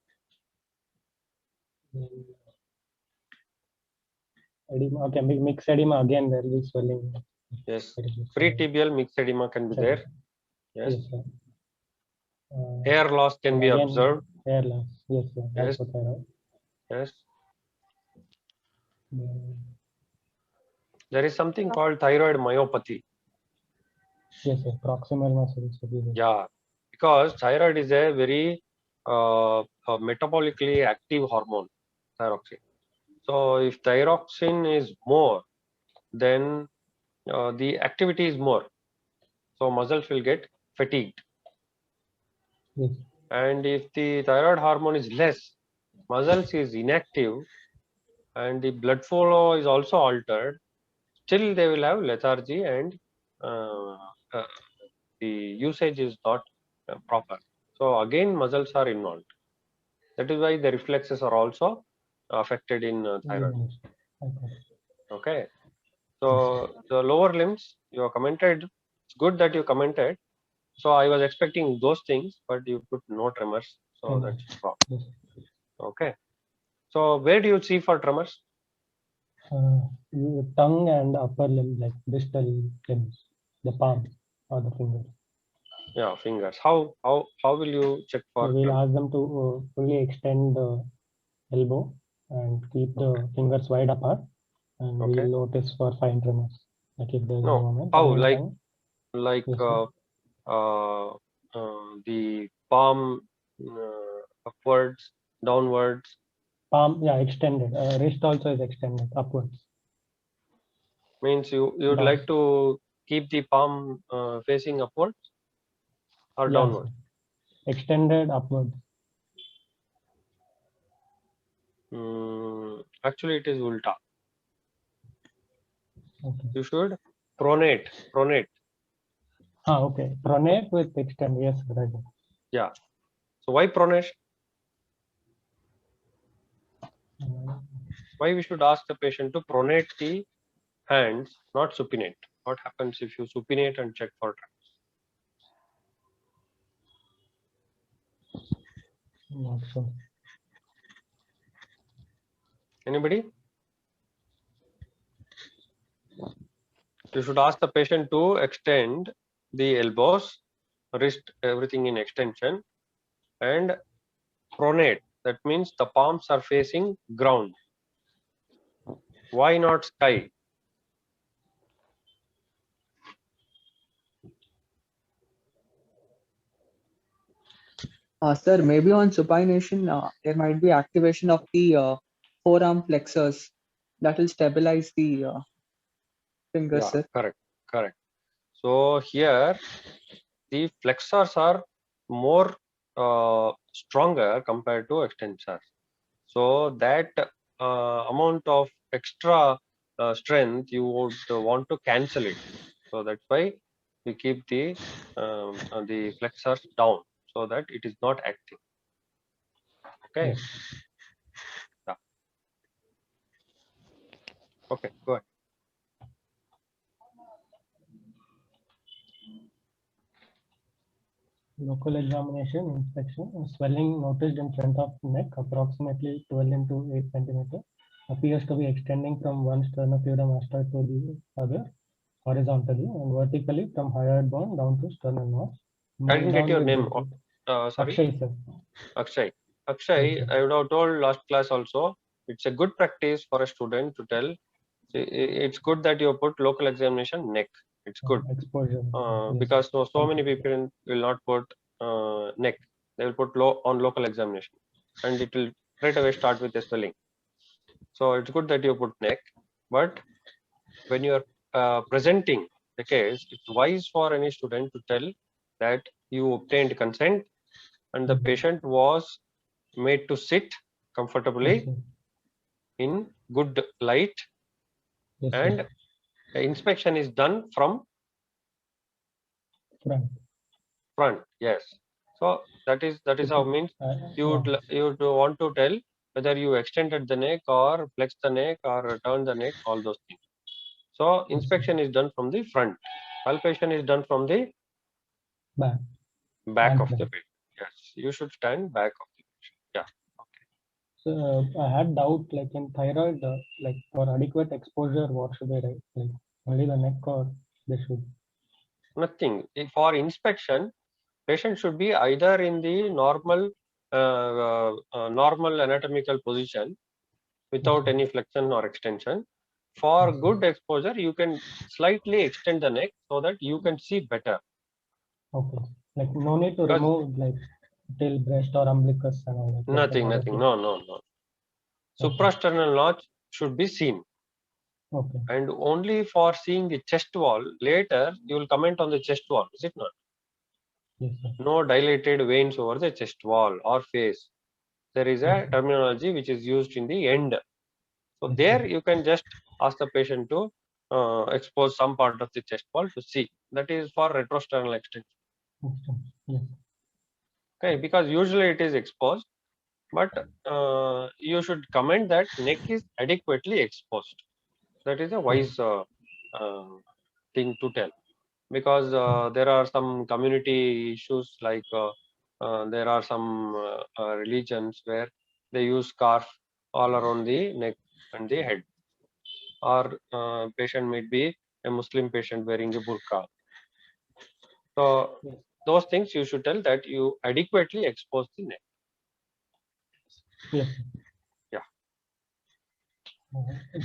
Edema. Okay, mixed edema again. There will be swelling. yes, pretibial mixed edema can be there. Yes, Yes, sir. hair loss can be again, observed. Hair loss. Yes, sir. Yes. Hypothyroid. Yes, Then, there is something called thyroid myopathy. yes, sir. Proximal muscles. Yeah, because thyroid is a very metabolically active hormone, thyroxine. So if thyroxine is more, then the activity is more. So muscles will get fatigued. Yes. And if the thyroid hormone is less, muscles is inactive and the blood flow is also altered, still they will have lethargy and uh, uh, the usage is not proper. So again muscles are involved. That is why the reflexes are also affected in thyroid. Okay. So the lower limbs, you have commented. It's good that you commented. So I was expecting those things, but you put no tremors. So that's wrong. Yes. Okay. So where do you see for tremors? Tongue and upper limb, like distal limbs, the palm or the fingers. Yeah, fingers. How will you check for? So we'll ask them to fully extend the elbow and keep the fingers wide apart, and Okay. we'll notice for fine tremors. Like if there's No. movement. How? And in Like tongue, like yes, sir. the palm upwards, downwards. Palm, yeah, extended. Wrist also is extended upwards. Means you would Down. like to keep the palm facing upwards or Yeah, downwards? sir. Extended upwards. Actually, it is ulta. Okay. You should pronate. Okay. Pronate with extend. Yes, right. Yeah. So why pronation? Why we should ask the patient to pronate the hands, not supinate? What happens if you supinate and check for tremors? Not sure. Anybody? You should ask the patient to extend the elbows, wrist, everything in extension, and pronate. That means the palms are facing ground. Why not sky? Sir, maybe on supination, there might be activation of the forearm flexors that will stabilize the fingers, Yeah, sir. correct. So here the flexors are more stronger compared to extensors. So that amount of extra strength you would want to cancel it. So that's why we keep the flexors down so that it is not acting. Okay. Yes. Yeah. Okay, go ahead. Local examination inspection. Swelling noticed in front of neck, approximately 12 into 8 centimeter, appears to be extending from one sternocleidomastoid to the other horizontally and vertically from hyoid bone down to sternal notch. I didn't get your name. Sorry. Akshay, sir. Akshay. Akshay, Yes, sir. I would have told last class also, it's a good practice for a student to tell. It's good that you put local examination neck. It's good. Exposure. Yes. Because so many people will not put neck. They will put on local examination, and it will straight away start with a swelling. So it's good that you put neck, but when you are presenting the case, it's wise for any student to tell that you obtained consent and the patient was made to sit comfortably Yes, sir. in good light, Yes, sir. and the inspection is done from front. Yes. So that is how means you would want to tell whether you extended the neck or flexed the neck or turned the neck, all those things. So inspection is done from the front. Palpation is done from the back of the patient. Yes, you should stand back of the patient. Yeah. Okay. So I had doubt, like in thyroid, like for adequate exposure, what should I write? Like only the neck, or they should? Nothing. For inspection, patient should be either in the normal normal anatomical position without any flexion or extension. For good exposure, you can slightly extend the neck so that you can see better. Okay. Like no need to Because remove like till breast or umbilicus and all that. nothing. No. Suprasternal notch should be seen. Okay. And only for seeing the chest wall, later you will comment on the chest wall, is it not? Yes, sir. No dilated veins over the chest wall or face. There is a terminology which is used in the end. So there you can just ask the patient to expose some part of the chest wall to see. That is for retrosternal extension. Yes. Okay, because usually it is exposed, but you should comment that neck is adequately exposed. That is a wise thing to tell, because there are some community issues, like there are some religions where they use scarf all around the neck and the head, or patient might be a Muslim patient wearing a burqa. So those things you should tell that you adequately expose the neck. Yes. Yeah.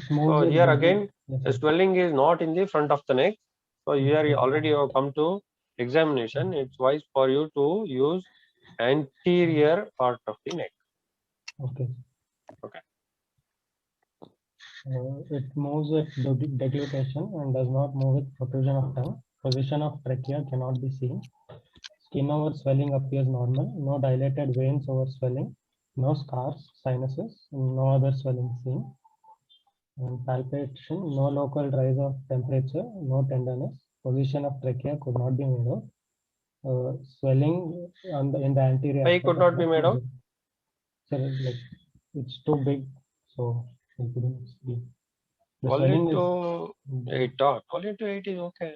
So here again, the swelling is not in the front of the neck. So here you already have come to examination. It's wise for you to use anterior part of the neck. Okay. Okay. It moves with deglutition and does not move with protrusion of tongue. Position of trachea cannot be seen. Skin over swelling appears normal. No dilated veins over swelling. No scars, sinuses, no other swelling seen. And palpation, no local rise of temperature, no tenderness. Position of trachea could not be made out. Swelling in the anterior. Why could not be made out? So, like, it's too big, so we couldn't see. The Only swelling to 8 dot. Only to 8 is okay.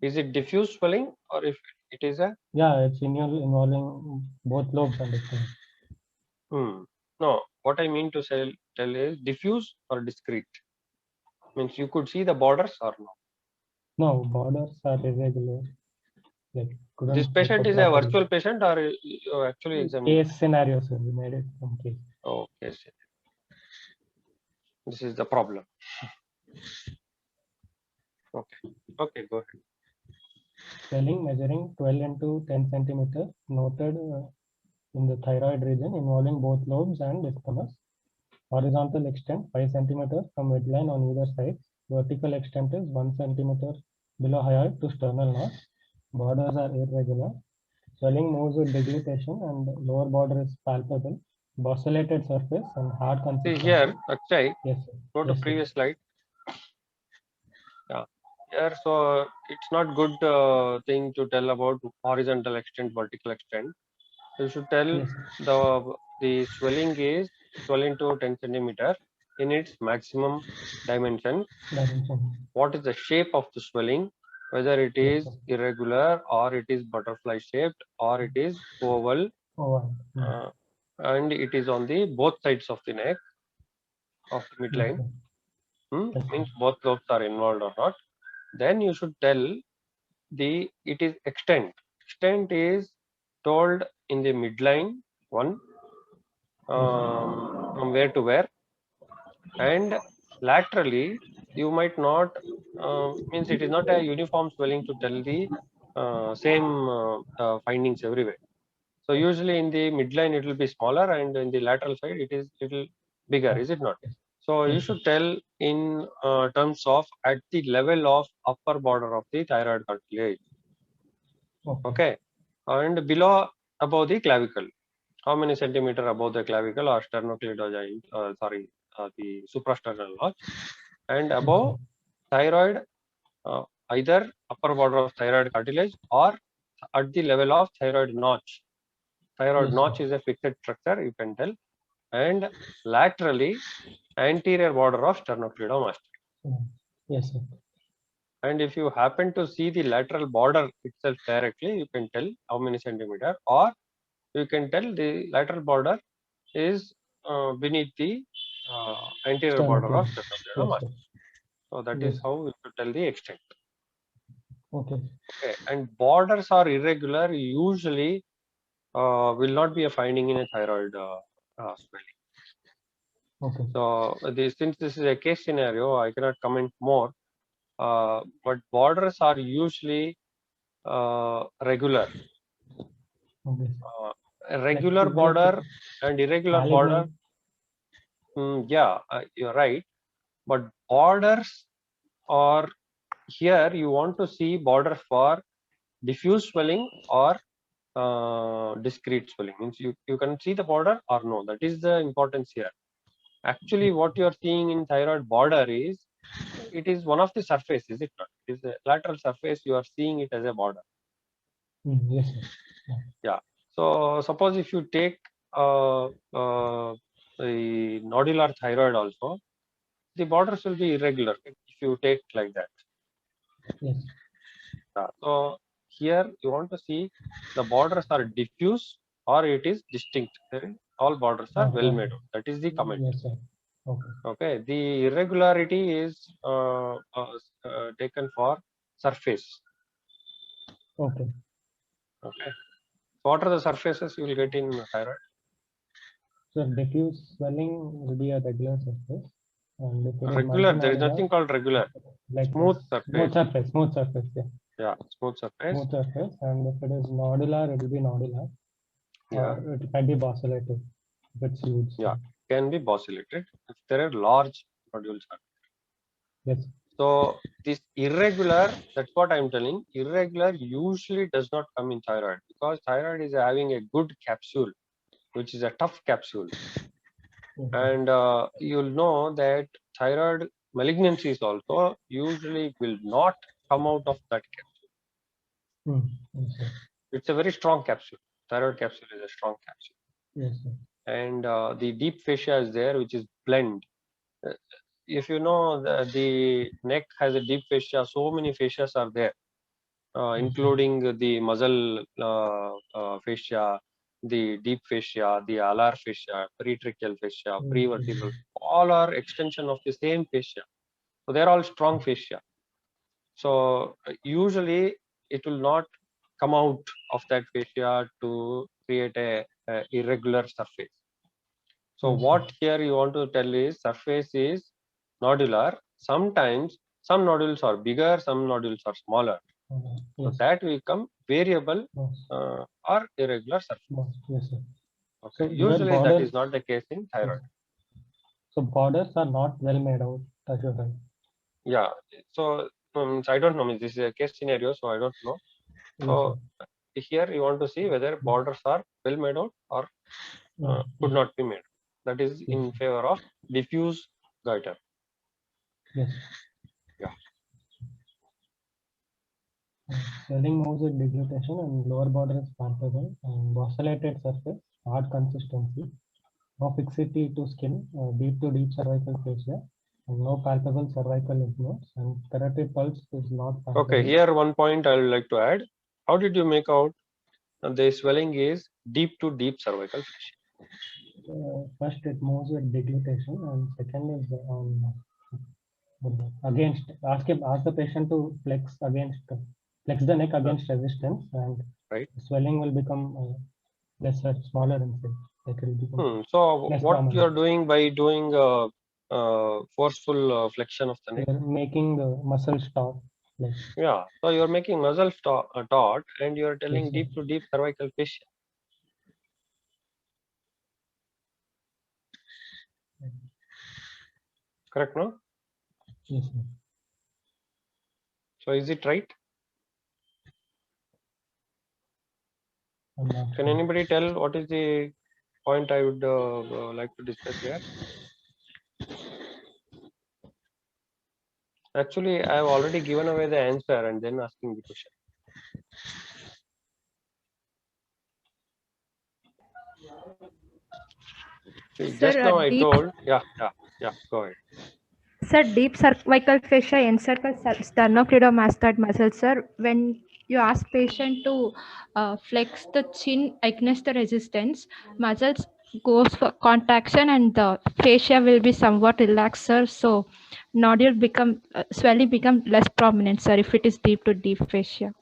Is it diffuse swelling, or if it is a? Yeah, it's involving both lobes and No, what I mean to tell is diffuse or discrete. Means you could see the borders or no? No, borders are irregular. Like This patient is a virtual patient, or you actually examined? Case scenario, sir. We made it from case. Oh, yes. This is the problem. Okay, go ahead. Swelling measuring 12 into 10 centimeter noted in the thyroid region involving both lobes and isthmus. Horizontal extent 5 centimeters from midline on either side. Vertical extent is 1 centimeter below hyoid to sternal notch. Borders are irregular. Swelling moves with deglutition and lower border is palpable. Bossellated surface and hard consistency. See here, Akshay, yes, sir. go to previous slide. Yeah, Here, so it's not good thing to tell about horizontal extent, vertical extent. You should tell Yes. the swelling is 12 into 10 centimeter in its maximum dimension. Dimension. What is the shape of the swelling? Whether it Yes, is sir. irregular or it is butterfly shaped or it is oval, Oh, and it is on the both sides of the neck of the yes, midline. sir. Yes, sir. Means both lobes are involved or not. Then you should tell it is extent. Extent is told in the midline one, from where to where, and laterally you might not, means it is not a uniform swelling to tell the same findings everywhere. So usually in the midline it will be smaller, and in the lateral side it is little bigger, is it not? So you Yes, should tell in terms of at the level of upper border of the thyroid cartilage. Okay. Okay, and below, above the clavicle, how many centimeter above the clavicle or sternocleidomastoid, the suprasternal notch, and above thyroid, either upper border of thyroid cartilage or at the level of thyroid notch. Thyroid Yes, notch sir. is a fixed structure, you can tell, and laterally anterior border of sternocleidomastoid. Yes, sir. And if you happen to see the lateral border itself directly, you can tell how many centimeter, or you can tell the lateral border is beneath the anterior border of Sternocleidomastoid. Yes, sternocleidomastoid. sir. So that Yes. is how we should tell the extent. Okay. Okay, and borders are irregular. Usually, will not be a finding in a thyroid swelling. Okay. So since this is a case scenario, I cannot comment more. But borders are usually regular. Okay. A regular Even if border and irregular border, malignant. yeah, you're right. But borders are, here you want to see borders for diffuse swelling or discrete swelling. Means you can see the border or no. That is the importance here. Actually, what you are seeing in thyroid border is, it is one of the surface, is it not? It is a lateral surface. You are seeing it as a border. Yes, sir. Yeah. So suppose if you take the nodular thyroid also, the borders will be irregular if you take like that. Yes. So here you want to see the borders are diffuse or it is distinct. All borders are well made out. That is the comment. Yes, sir. Okay. Okay. The irregularity is taken for surface. Okay. Okay. What are the surfaces you will get in thyroid? So diffuse swelling will be a regular surface. And if it is Regular, there is multinodular, nothing called regular. like Smooth this. surface. Smooth surface, yeah. Yeah, smooth surface. Smooth surface. And if it is nodular, it will be nodular. Yeah. Or it can be basilated if it's huge. Yeah, can be basilated if there are large nodules. Yes. So this irregular, that's what I'm telling. Irregular usually does not come in thyroid, because thyroid is having a good capsule, which is a tough capsule. And you'll know that thyroid malignancies also usually will not come out of that capsule. Yes, sir. It's a very strong capsule. Thyroid capsule is a strong capsule. Yes, sir. And the deep fascia is there, which is blend. If you know, the neck has a deep fascia, so many fascias are there, including the muscle fascia, the deep fascia, the alar fascia, pretracheal fascia, prevertebral, all are extension of the same fascia. So they're all strong fascia. So usually it will not come out of that fascia to create a irregular surface. So what here you want to tell is surface is nodular. Sometimes some nodules are bigger, some nodules are smaller. So that will come variable or irregular surface. Yes, sir. Okay. So Usually that is not the case in thyroid. So borders are not well made out, as you're right. Yeah. So I don't know. This is a case scenario, so I don't know. So here you want to see whether borders are well made out or could not be made. That is in favor of diffuse goiter. Yes. Yeah. Swelling moves with deglutition and lower border is palpable and ocellated surface, hard consistency, no fixity to skin, deep to deep cervical fascia, and no palpable cervical lymph nodes, and carotid pulse is not palpable. Okay, here one point I would like to add. How did you make out the swelling is deep to deep cervical fascia? First, it moves with deglutition, and second is against. Ask the patient to flex the neck against resistance, and right. swelling will become lesser, smaller in size. Like it will become So less what prominent. you are doing by doing forceful flexion of the neck? You're making the muscles taut. Like, yeah, so you're making muscle taut and you're telling yes, deep to deep cervical fascia. Correct, no? yes, sir. So is it right? I'm not Can sure. anybody tell what is the point I would like to discuss here? Actually, I have already given away the answer and then asking the question. See, Sir, just now I deep- told, yeah, go ahead. Sir, deep cervical fascia encircles sternocleidomastoid muscle, sir. When you ask patient to flex the chin against the resistance, muscles goes for contraction and the fascia will be somewhat relaxed, sir. So nodule become swelling become less prominent, sir, if it is deep to deep fascia.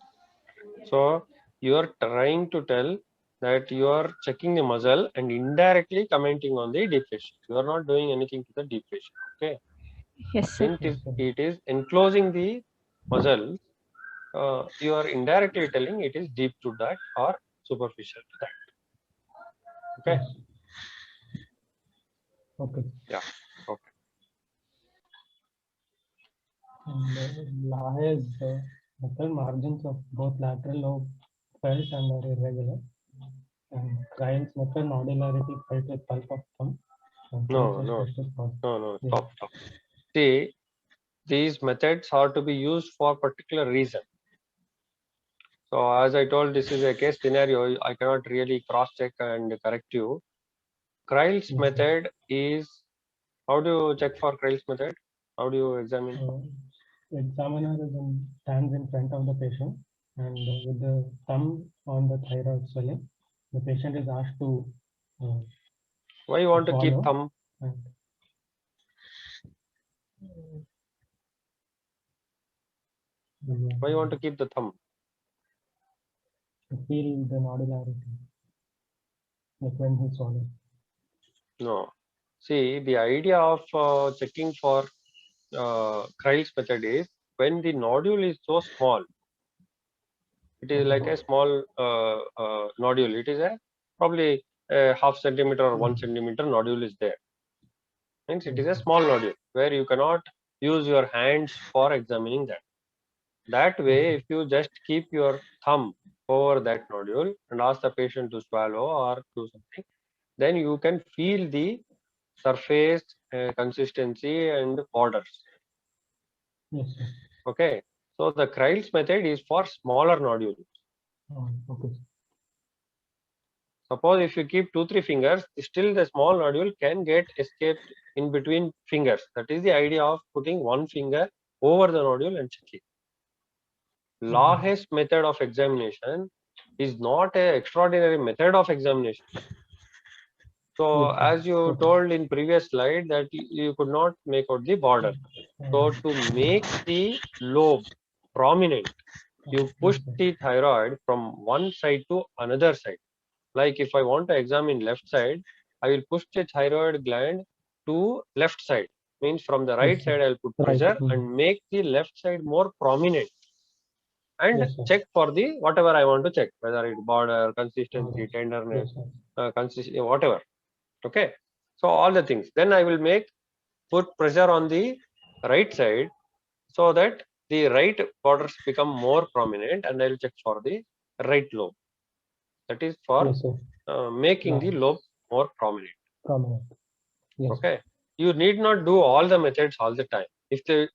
So you are trying to tell that you are checking the muscle and indirectly commenting on the deep fascia. You are not doing anything to the deep fascia. Okay. Yes, sir. Since it is enclosing the muscle, you are indirectly telling it is deep to that or superficial to that. Okay. Yes. Okay. Yeah. Okay. And Laha's method margins of both lateral lobe felt and are irregular. And Kyle's method nodularity felt with pulp of thumb. And No. Yeah. Stop. See, these methods are to be used for particular reason. So as I told, this is a case scenario. I cannot really cross-check and correct you. Kreil's method is, how do you check for Kreil's method? How do you examine? Examiner stands in front of the patient and with the thumb on the thyroid swelling, the patient is asked to why you want to keep thumb? Why you want to keep the thumb? To feel the nodularity, like when he swallows. No. See, the idea of checking for Kreil's method is when the nodule is so small, it is like a small nodule. It is a probably a half centimeter or 1 centimeter nodule is there. Means it is a small nodule where you cannot use your hands for examining that. That way, if you just keep your thumb over that nodule and ask the patient to swallow or do something, then you can feel the surface, consistency and borders. Yes, sir. Okay. So the Kreil's method is for smaller nodules. Okay. Suppose if you keep 2-3 fingers, still the small nodule can get escaped in between fingers. That is the idea of putting one finger over the nodule and checking. Laha's method of examination is not an extraordinary method of examination. So as you told in previous slide that you could not make out the border. So to make the lobe prominent, you push the thyroid from one side to another side. Like if I want to examine left side, I will push the thyroid gland to left side. Means from the right side, I'll put pressure and make the left side more prominent. And check for the whatever I want to check, whether it's border, consistency, tenderness, consistency, whatever. Okay. So all the things. Then I will put pressure on the right side so that the right borders become more prominent, and I will check for the right lobe. That is for making the lobe more prominent. Yes. Okay. You need not do all the methods all the time. If the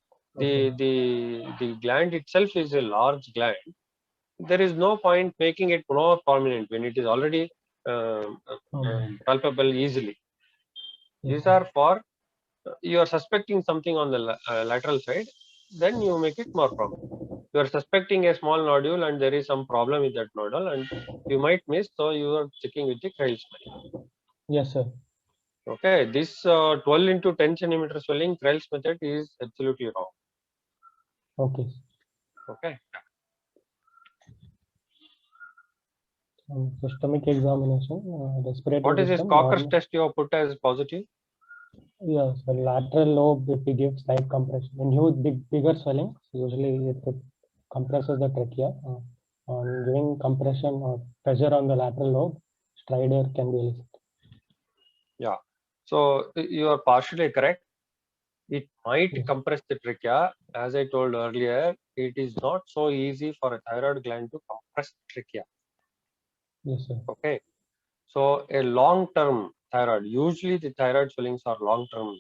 gland itself is a large gland, there is no point making it more prominent when it is already palpable easily. These are for you are suspecting something on the lateral side, then you make it more prominent. You are suspecting a small nodule and there is some problem with that nodule and you might miss, so you are checking with the Kreil's method. Yes, sir. Okay, this 12 into 10 centimeter swelling Kreil's method is absolutely wrong. Okay. Okay. Systemic examination, respiratory What is this system, Cocker's normal. test you have put as positive? Yes, so lateral lobe, if we give slight compression, in huge, bigger swelling, usually it compresses the trachea. On giving compression or pressure on the lateral lobe, stridor can be elicited. Yeah. So you are partially correct. It might Yes. compress the trachea. As I told earlier, it is not so easy for a thyroid gland to compress trachea. Yes, sir. Okay. So a long-term thyroid, usually the thyroid swellings are long-term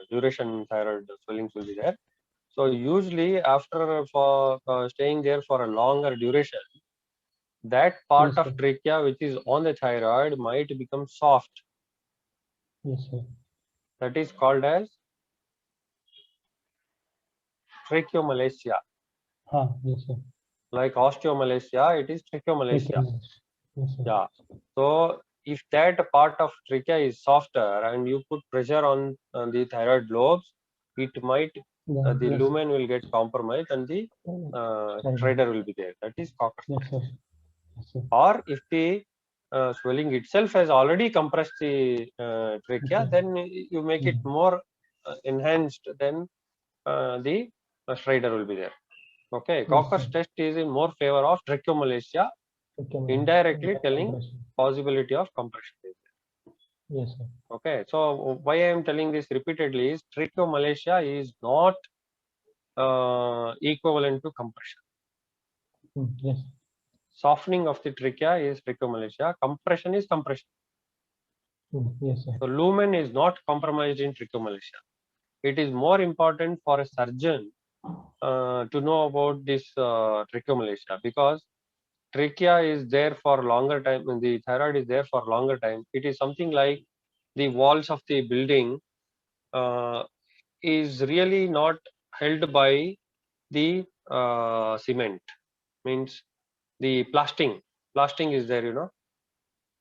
duration thyroid swellings will be there. So usually after for staying there for a longer duration, that part Yes, of sir. trachea which is on the thyroid might become soft. Yes, sir. That is called as tracheomalacia. Yes, sir. Like osteomalacia, it is tracheomalacia. Yes, sir. Yeah. So if that part of trachea is softer and you put pressure on the thyroid lobes, it might Yeah, the yes. lumen will get compromised and the stridor will be there. That is Cocker's Yes, test. sir. Yes, sir. Or if the swelling itself has already compressed the trachea, Okay. then you make it more enhanced, then the stridor will be there. Okay, Yes, Cocker's sir. test is in more favor of tracheomalacia, Okay, indirectly telling compression. possibility of compression. Yes, sir. Okay, so why I am telling this repeatedly is tracheomalacia is not equivalent to compression. Yes. Softening of the trachea is tracheomalacia, compression is compression. Yes, sir. So lumen is not compromised in trichomalacia. It is more important for a surgeon to know about this trichomalacia because trachea is there for longer time and the thyroid is there for longer time. It is something like the walls of the building is really not held by the cement. Means the plastering is there, you know.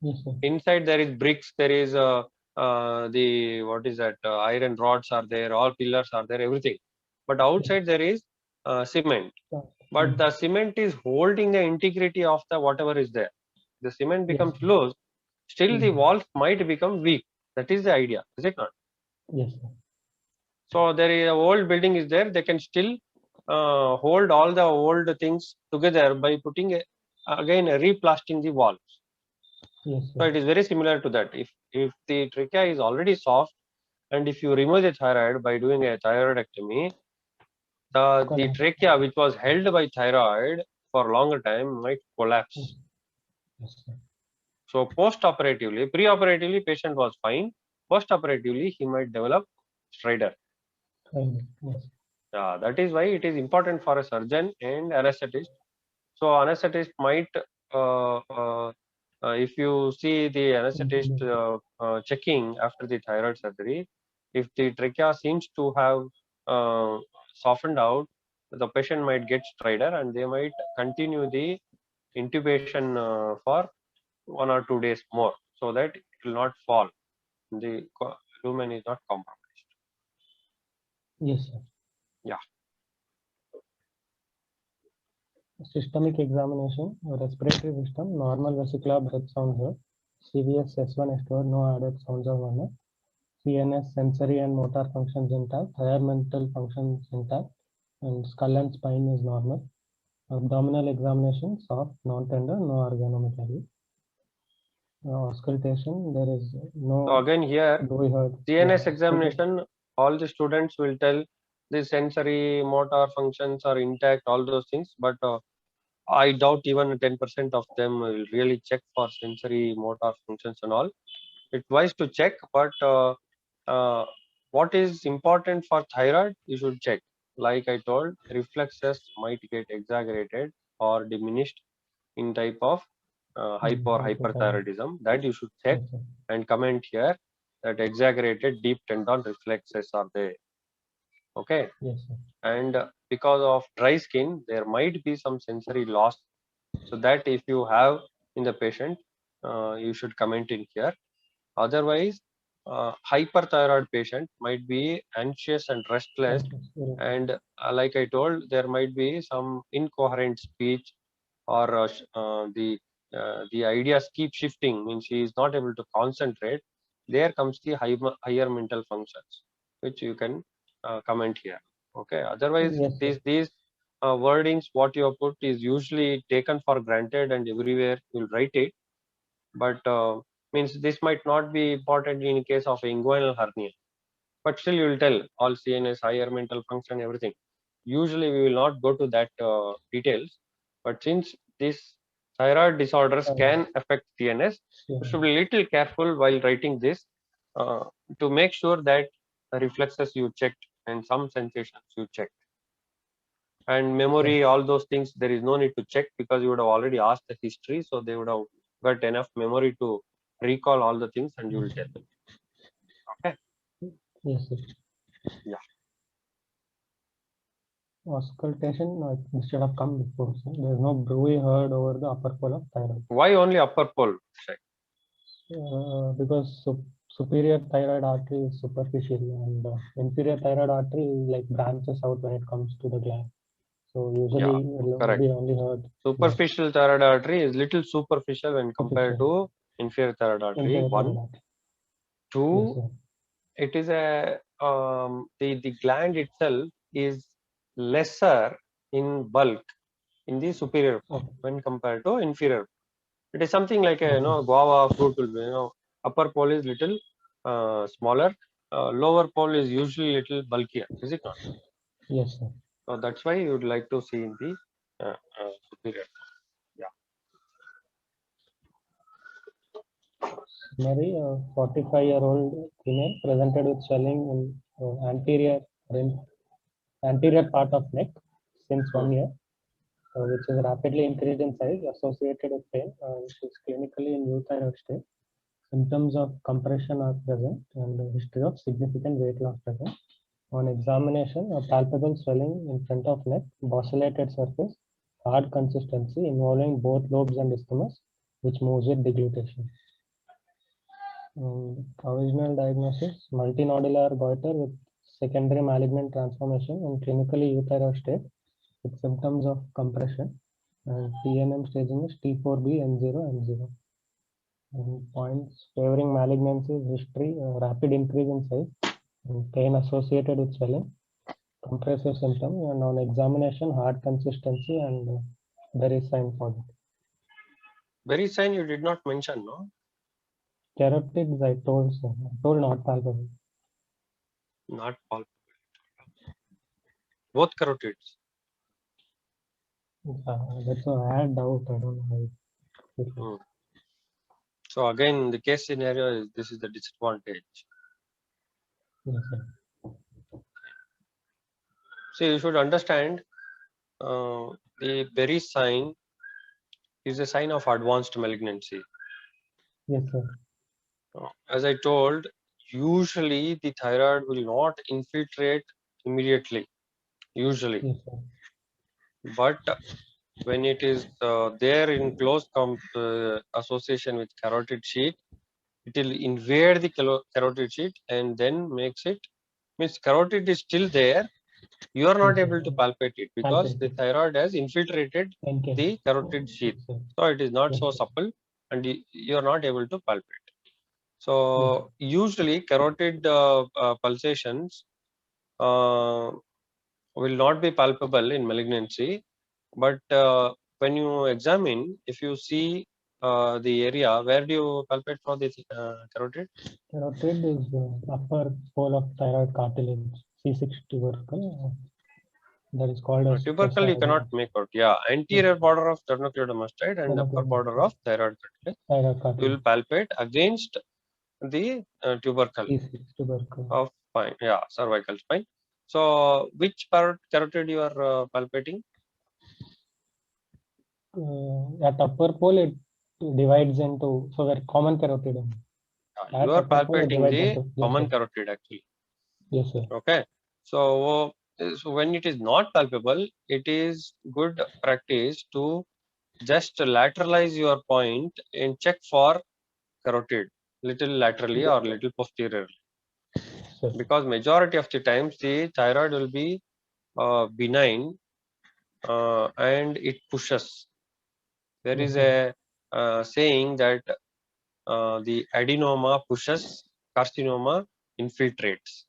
Yes, sir. Inside there is bricks, there is the what is that iron rods are there, all pillars are there, everything, but outside there is cement, but the cement is holding the integrity of the whatever is there. The cement Yes, becomes sir. loose, still the walls might become weak. That is the idea, is it not? Yes, sir. So there is a old building is there, they can still hold all the old things together by putting again replastering the walls. Yes, So sir. it is very similar to that. If the trachea is already soft, and if you remove the thyroid by doing a thyroidectomy, the trachea which was held by thyroid for longer time might collapse. Yes, sir. So post-operatively, pre-operatively patient was fine. Post-operatively he might develop stridor. Yes. That is why it is important for a surgeon and anesthetist. So anesthetist might if you see the anesthetist checking after the thyroid surgery, if the trachea seems to have softened out, the patient might get stridor and they might continue the intubation for 1 or 2 days more, so that it will not fall. The lumen is not compromised. Yes, sir. Yeah. Systemic examination, respiratory system, normal vesicular breath sounds heard, CVS S1 S2, no added sounds are one. CNS sensory and motor functions intact, higher mental functions intact, and skull and spine is normal. Abdominal examination, soft, non-tender, no organomegaly. Auscultation, there is no. So again here, Doe heard. CNS examination, all the students will tell the sensory motor functions are intact, all those things, but I doubt even 10% of them will really check for sensory motor functions and all. It's wise to check, but what is important for thyroid, you should check. Like I told, reflexes might get exaggerated or diminished in type of hypo or hyperthyroidism, that you should check Yes, sir. and comment here that exaggerated deep tendon reflexes are there. Okay. Yes, sir. And because of dry skin, there might be some sensory loss. So that if you have in the patient, you should comment in here. Otherwise, hyperthyroid patient might be anxious and restless, Yes, and like I told, there might be some incoherent speech, or the ideas keep shifting, means he is not able to concentrate. There comes the higher mental functions, which you can comment here. Okay. Otherwise, Yes, sir. these wordings what you have put is usually taken for granted, and everywhere you'll write it. But means this might not be important in case of inguinal hernia, but still you will tell all CNS, higher mental function, everything. Usually we will not go to that details, but since these thyroid disorders can affect CNS, you Sure. should be little careful while writing this, uh, to make sure that the reflexes you checked and some sensations you checked. And memory, all those things, there is no need to check because you would have already asked the history, so they would have got enough memory to recall all the things, and you will tell them. Okay. Yes, sir. Yeah. Auscultation, this should have come before. So there is no bruit heard over the upper pole of thyroid. Why only upper pole? Because superior thyroid artery is superficial, and inferior thyroid artery is like branches out when it comes to the gland. So usually it will correct. be only heard. Superficial thyroid artery is little superficial when compared to inferior thyroid artery. Inferior One. thyroid artery. Two, Yes, sir. it is a the gland itself is lesser in bulk in the superior form when compared to inferior. It is something like a guava fruit will be, upper pole is little smaller, lower pole is usually little bulkier, is it not? Yes, sir. So that's why you would like to see in the superior. Mary, a 45-year-old female presented with swelling in anterior part of neck since 1 year, which is rapidly increased in size associated with pain. She is clinically in euthyroid state. Symptoms of compression are present and a history of significant weight loss present. On examination, a palpable swelling in front of neck, bossylated surface, hard consistency involving both lobes and isthmus, which moves with deglutition. Original diagnosis, multinodular goiter with secondary malignant transformation in clinically euthyroid state with symptoms of compression, and TNM staging is T4B N0 M0. And points favoring malignancy is history, rapid increase in size, and pain associated with swelling, compressive symptom, and on examination, hard consistency, and Berry sign for it. Berry sign you did not mention, no? Carotids, I told so. I told not palpable. Not palpable. Both carotids. That's why I had doubt. I don't know. So again, the case scenario is this is the disadvantage. Yes, sir. So you should understand the Berry sign is a sign of advanced malignancy. Yes, sir. As I told, usually the thyroid will not infiltrate immediately. Usually, Yes, sir. but when it is there in close association with carotid sheath, it will invade the carotid sheath and then makes it, means carotid is still there. You are not able to palpate it because the thyroid has infiltrated the carotid sheath. So it is not so supple and you are not able to palpate. So usually carotid pulsations will not be palpable in malignancy, but when you examine, if you see the area, where do you palpate for the carotid? Carotid is upper pole of thyroid cartilage, C6 tubercle. That is called as tubercle you cannot make out. Yeah, anterior border of sternocleidomastoid and upper border of thyroid cartilage. You will palpate against the tubercle of spine. Yeah, cervical spine. So which carotid you are palpating? At upper pole it divides into, so where common carotid. At You are upper pole it palpating divides the into. Yes, common sir. carotid actually. Yes, sir. Okay. So when it is not palpable, it is good practice to just lateralize your point and check for carotid little laterally or little posteriorly, Sir. because majority of the times the thyroid will be benign and it pushes. There is a saying that the adenoma pushes, carcinoma infiltrates.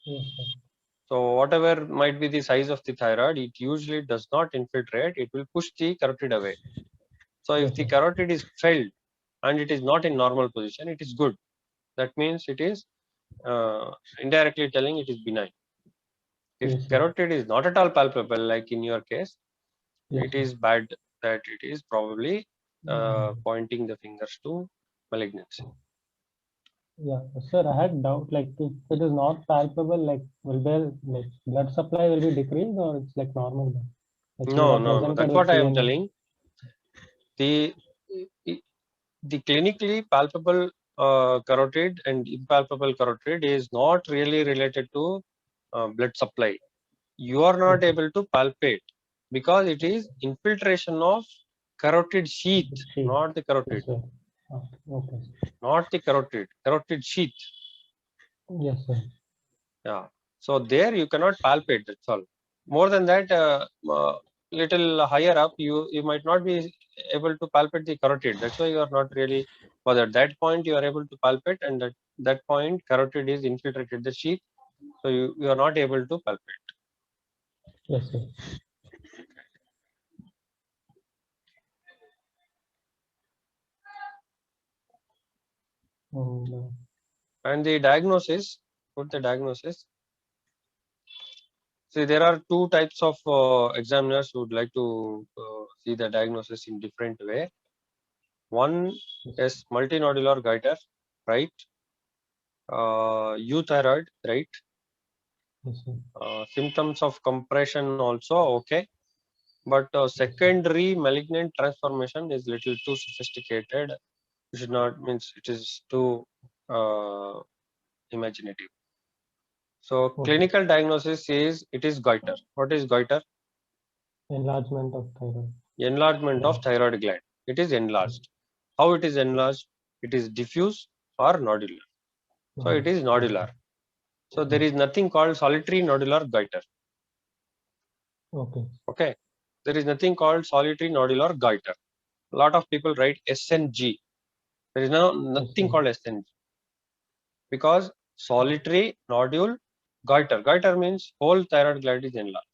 Yes, sir. So whatever might be the size of the thyroid, it usually does not infiltrate. It will push the carotid away. So if Yes, the sir. carotid is filled and it is not in normal position, it is good. That means it is indirectly telling it is benign. If Yes, sir. carotid is not at all palpable, like in your case, Yes, it sir. is bad that it is probably pointing the fingers to malignancy. Yeah, sir, I had doubt, like if it is not palpable, like will there, like blood supply will be decreased or it's like normal? Like you No, have no, no. presented That's with what I am CNS. telling. The clinically palpable carotid and impalpable carotid is not really related to blood supply. You are not Okay. able to palpate because it is infiltration of carotid sheath, Sheath. not the carotid, Yes, sir. Okay. not the carotid sheath. Yes, sir. Yeah. So there you cannot palpate. That's all. More than that, little higher up, you might not be able to palpate the carotid. That's why you are not really bothered. That point you are able to palpate, and that point carotid is infiltrated the sheath, so you are not able to palpate. Yes, sir. And, And the diagnosis, put the diagnosis. See, there are two types of examiners who would like to see the diagnosis in different way. One is multinodular goiter, right? Euthyroid, right? yes, sir. Symptoms of compression also okay, but secondary malignant transformation is little too sophisticated. You should not, means it is too uh, imaginative. So Okay. clinical diagnosis is it is goiter. What is goiter? Enlargement of thyroid. Enlargement of thyroid gland. It is enlarged. How it is enlarged? It is diffuse or nodular. So it is nodular. So there is nothing called solitary nodular goiter. Okay. Okay. There is nothing called solitary nodular goiter. A lot of people write SNG. There is nothing called SNG because solitary nodule goiter. Goiter means whole thyroid gland is enlarged.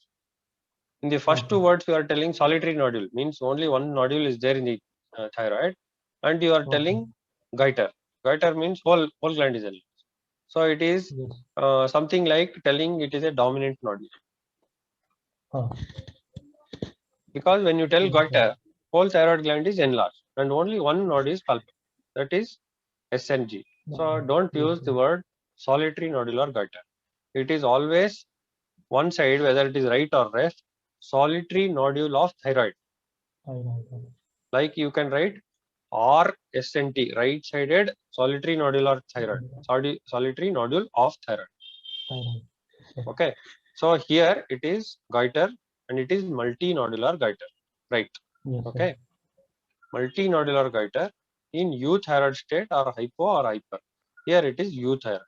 In the first two words, you are telling solitary nodule means only one nodule is there in the thyroid, and you are telling goiter. Goiter means whole gland is enlarged. So it is Yes. something like telling it is a dominant nodule. Because when you tell goiter, whole thyroid gland is enlarged and only one node is palpable. That is SNG. So don't use the word solitary nodular goiter. It is always one side, whether it is right or left, solitary nodule of thyroid. Like you can write RSNT, right sided solitary nodular thyroid, solitary nodule of thyroid. Okay. So here it is goiter and it is multinodular goiter, right? Yes, okay. Multinodular goiter in euthyroid state or hypo or hyper. Here it is euthyroid.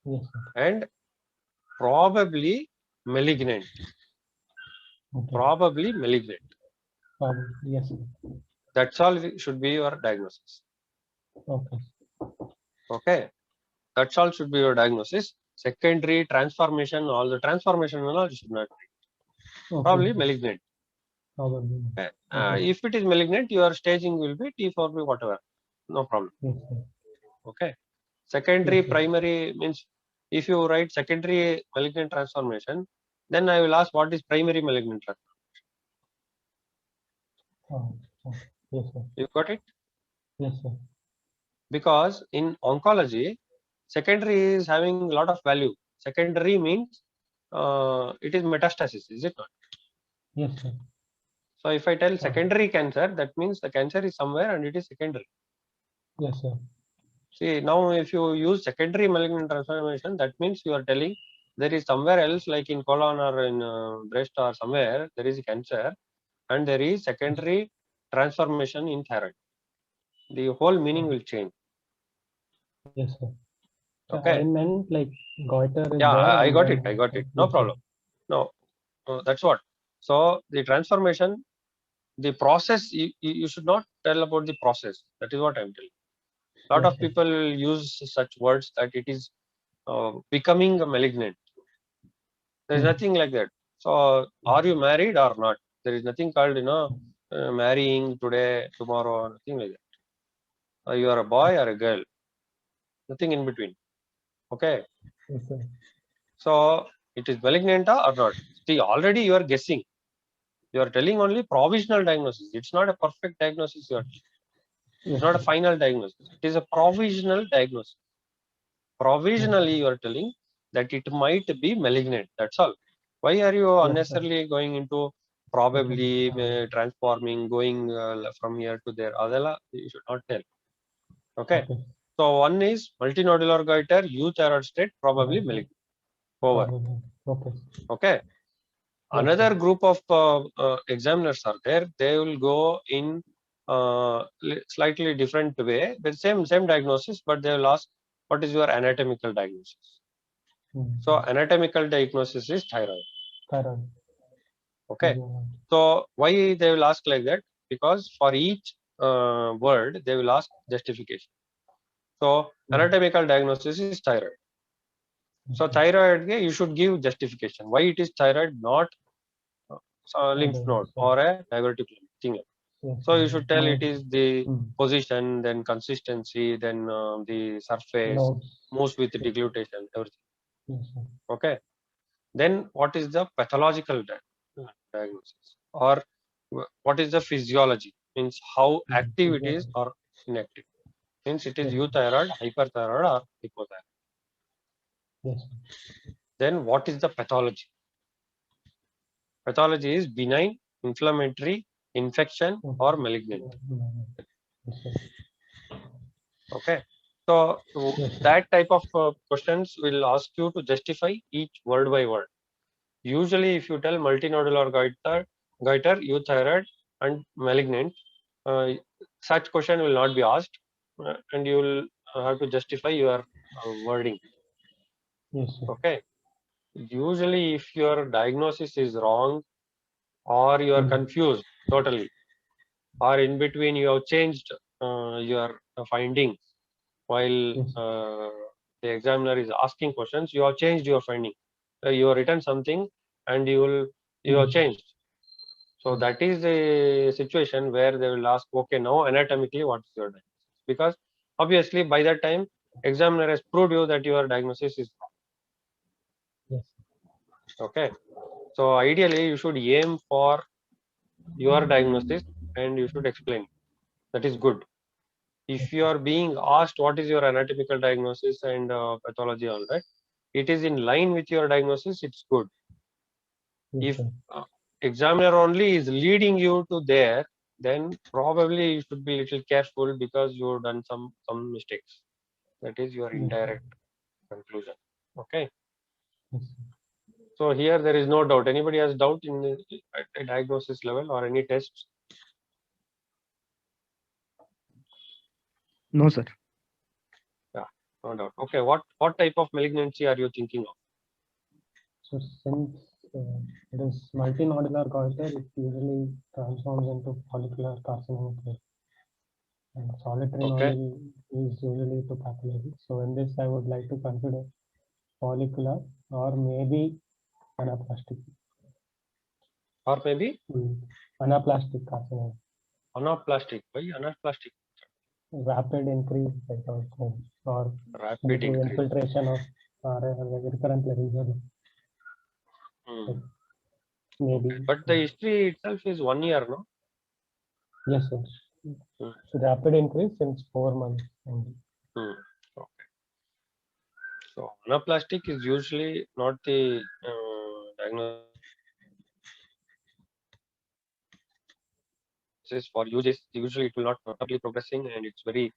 Yes, and probably malignant. Probably malignant. Yes, sir. That's all should be your diagnosis. Okay. Okay. That's all should be your diagnosis. Secondary transformation, all the transformation and all you should not be. Probably malignant. Probably. If it is malignant, your staging will be T4B, whatever. No problem. Yes, sir. Okay. Secondary, Yes, sir. primary means if you write secondary malignant transformation, then I will ask what is primary malignant transformation. Yes, sir. You got it? Yes, sir. Because in oncology, secondary is having a lot of value. Secondary means it is metastasis, is it not? Yes, sir. So if I tell secondary cancer, that means the cancer is somewhere and it is secondary. Yes, sir. See, now if you use secondary malignant transformation, that means you are telling there is somewhere else, like in colon or in breast or somewhere, there is cancer and there is secondary transformation in thyroid. The whole meaning will change. Yes, sir. So Okay. I meant like goiter is Yeah, there. I and got then- it. I got it. No Yes, sir. problem. No, that's what. So the transformation, the process, you should not tell about the process. That is what I'm telling. Lot Yes, of sir. people use such words that it is becoming a malignant. There is nothing like that. So are you married or not? There is nothing called, marrying today, tomorrow, nothing like that. You are a boy or a girl. Nothing in between. Okay. Yes, sir. So it is malignant or not? See, already you are guessing. You are telling only provisional diagnosis. It's not a perfect diagnosis. It's Yes, not a sir. final diagnosis. It is a provisional diagnosis. Provisionally, you are telling that it might be malignant. That's all. Why are you Yes, sir. unnecessarily going into probably transforming, going from here to there? Adela, you should not tell. Okay. Okay. So one is multinodular goiter, euthyroid state, probably malignant. Over. Okay. Okay. Another group of examiners are there. They will go in slightly different way. The same diagnosis, but they will ask, what is your anatomical diagnosis? So anatomical diagnosis is thyroid. Thyroid. Okay. So why they will ask like that? Because for each word they will ask justification. So anatomical diagnosis is thyroid. So thyroid, you should give justification. Why it is thyroid, not lymph node or a diverticulum thing. So you should tell it is the position, then consistency, then the surface, moves with deglutition, everything. Yes, sir. Okay. Then what is the pathological diagnosis, or what is the physiology? Means how active it is or inactive. Means it is euthyroid, hyperthyroid, or hypothyroid. Yes, sir. Then what is the pathology? Pathology is benign, inflammatory, infection, or malignant. Yes, sir. Okay. So Yes, sir. that type of questions will ask you to justify each word by word. Usually, if you tell multinodular goiter, euthyroid, and malignant, such question will not be asked, and you will have to justify your wording. Yes, sir. Okay. Usually, if your diagnosis is wrong, or you are confused totally, or in between you have changed your findings while the examiner is asking questions, you have changed your finding. You have written something and you have changed. So that is the situation where they will ask, okay, now anatomically what is your diagnosis? Because obviously by that time examiner has proved you that your diagnosis is wrong. Yes. Okay. So ideally you should aim for your diagnosis and you should explain. That is good. If you are being asked what is your anatomical diagnosis and pathology, all that, it is in line with your diagnosis, it's good. Yes, If sir. examiner only is leading you to there, then probably you should be a little careful because you have done some mistakes. That is your indirect conclusion. Okay. Yes, sir. So here there is no doubt. Anybody has doubt in at a diagnosis level or any tests? No, sir. Yeah, no doubt. Okay, what type of malignancy are you thinking of? So since it is multinodular goiter, it usually transforms into follicular carcinoma. And solitary Okay. nodule is usually to pathology. So in this, I would like to consider follicular or maybe anaplastic. Or maybe Anaplastic carcinoma. anaplastic. Why anaplastic? Rapid increase or due Rapid to increase. infiltration of recurrent levels. Maybe. Okay. But the history itself is 1 year, no? Yes, sir. So rapid increase since 4 months. Okay. So anaplastic is usually not the diagnosis. diagnosis for UGs. Usually it will not totally progressing and it's very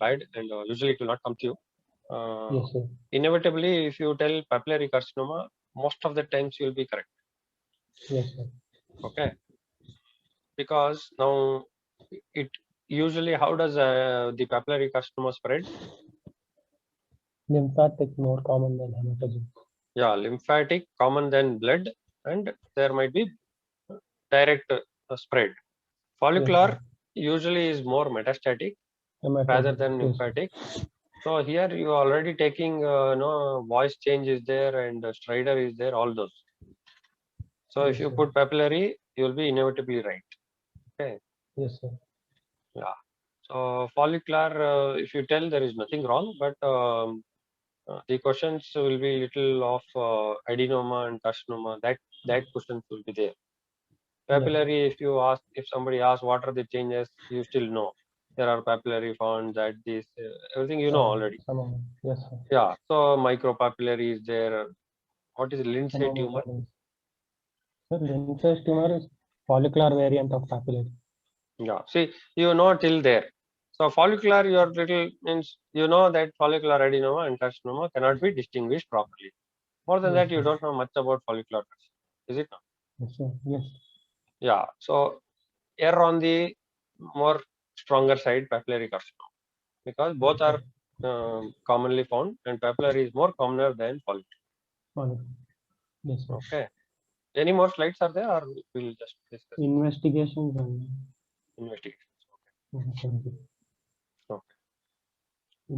bad, and usually it will not come to you. Yes, sir. Inevitably, if you tell papillary carcinoma, most of the times you will be correct. Yes, sir. Okay, because now it usually, how does the papillary carcinoma spread? Lymphatic more common than hematologic. Yeah, lymphatic common than blood, and there might be direct spread. Follicular usually is more metastatic rather Hematologic. than Yes, lymphatic. So here you are already taking voice change is there and stridor is there, all those. So if Yes, you sir. put papillary, you will be inevitably right. Okay. Yes, sir. Yeah. So follicular, if you tell there is nothing wrong, but the questions will be little of adenoma and carcinoma. That questions will be there. Papillary, if you ask, if somebody asks what are the changes, you still know. There are papillary found that this everything you know already. Yes, sir. Yeah. So micropapillary is there. What is Lindsay tumor? Sir, Lindsay's tumor is follicular variant of papillary. Yeah. See, you know till there. So follicular, your little means you know that follicular adenoma and carcinoma cannot be distinguished properly. More than that, you don't know much about follicular carcinoma, is it not? Yes, sir. Yes. Yeah. So err on the more stronger side papillary carcinoma, because both are commonly found, and papillary is more commoner than follicular. Yes, sir. Okay. Any more slides are there, or we'll just discuss Investigations and investigations? okay. Okay.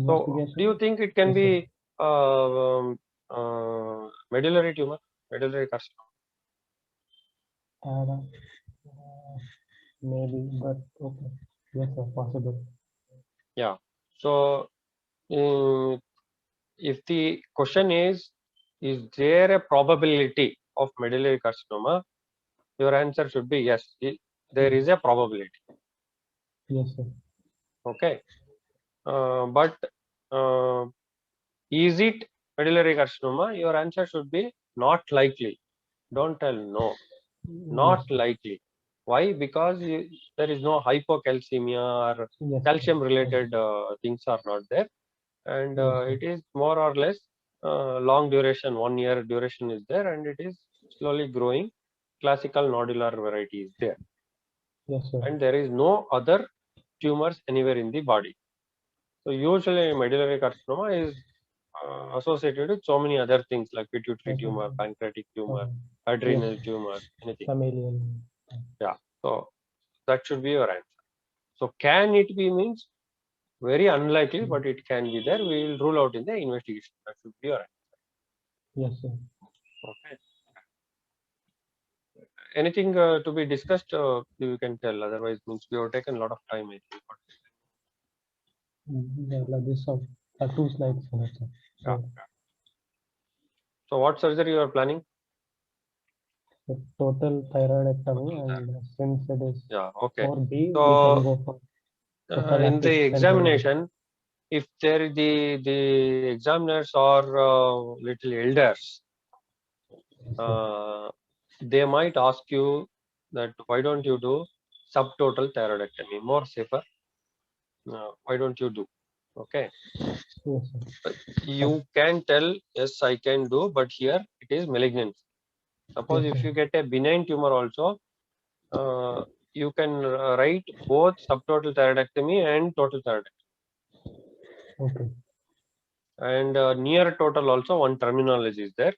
So, do you think it can Yes, sir. be medullary tumor, medullary carcinoma? Maybe, but okay. Yes, sir. Possible. Yeah. So, if the question is there a probability of medullary carcinoma? Your answer should be yes. There is a probability. Yes, sir. Okay. But is it medullary carcinoma? Your answer should be not likely. Don't tell no. Not Yes. likely. Why? Because there is no hypocalcemia or Yes, calcium related yes. things are not there, and Yes, it is more or less long duration, 1 year duration is there, and it is slowly growing. Classical nodular variety is there, yes, sir. and there is no other tumors anywhere in the body. So usually medullary carcinoma is associated with so many other things like pituitary Yes, sir. tumor, pancreatic tumor, adrenal tumor, anything. Familial. Yeah. So that should be your answer. So can it be means very unlikely, but it can be there. We will rule out in the investigation. That should be your answer. Yes, sir. Okay. Anything to be discussed, you can tell. Otherwise, means we have taken a lot of time, I think. Yeah, like this one. 2 slides. Sir. Yeah. So what surgery you are planning? The total thyroidectomy, and since it is Yeah. Okay. 4B, we So can go for in prophylactic the central examination, if there the examiners are little elders, they might ask you that why don't you do subtotal thyroidectomy, more safer. Why don't you do? Okay. Yes, sir. You can tell yes I can do, but here it is malignancy. Suppose Yes, if sir. you get a benign tumor also, you can write both subtotal thyroidectomy and total thyroidectomy. Okay. And near total also one terminology is there.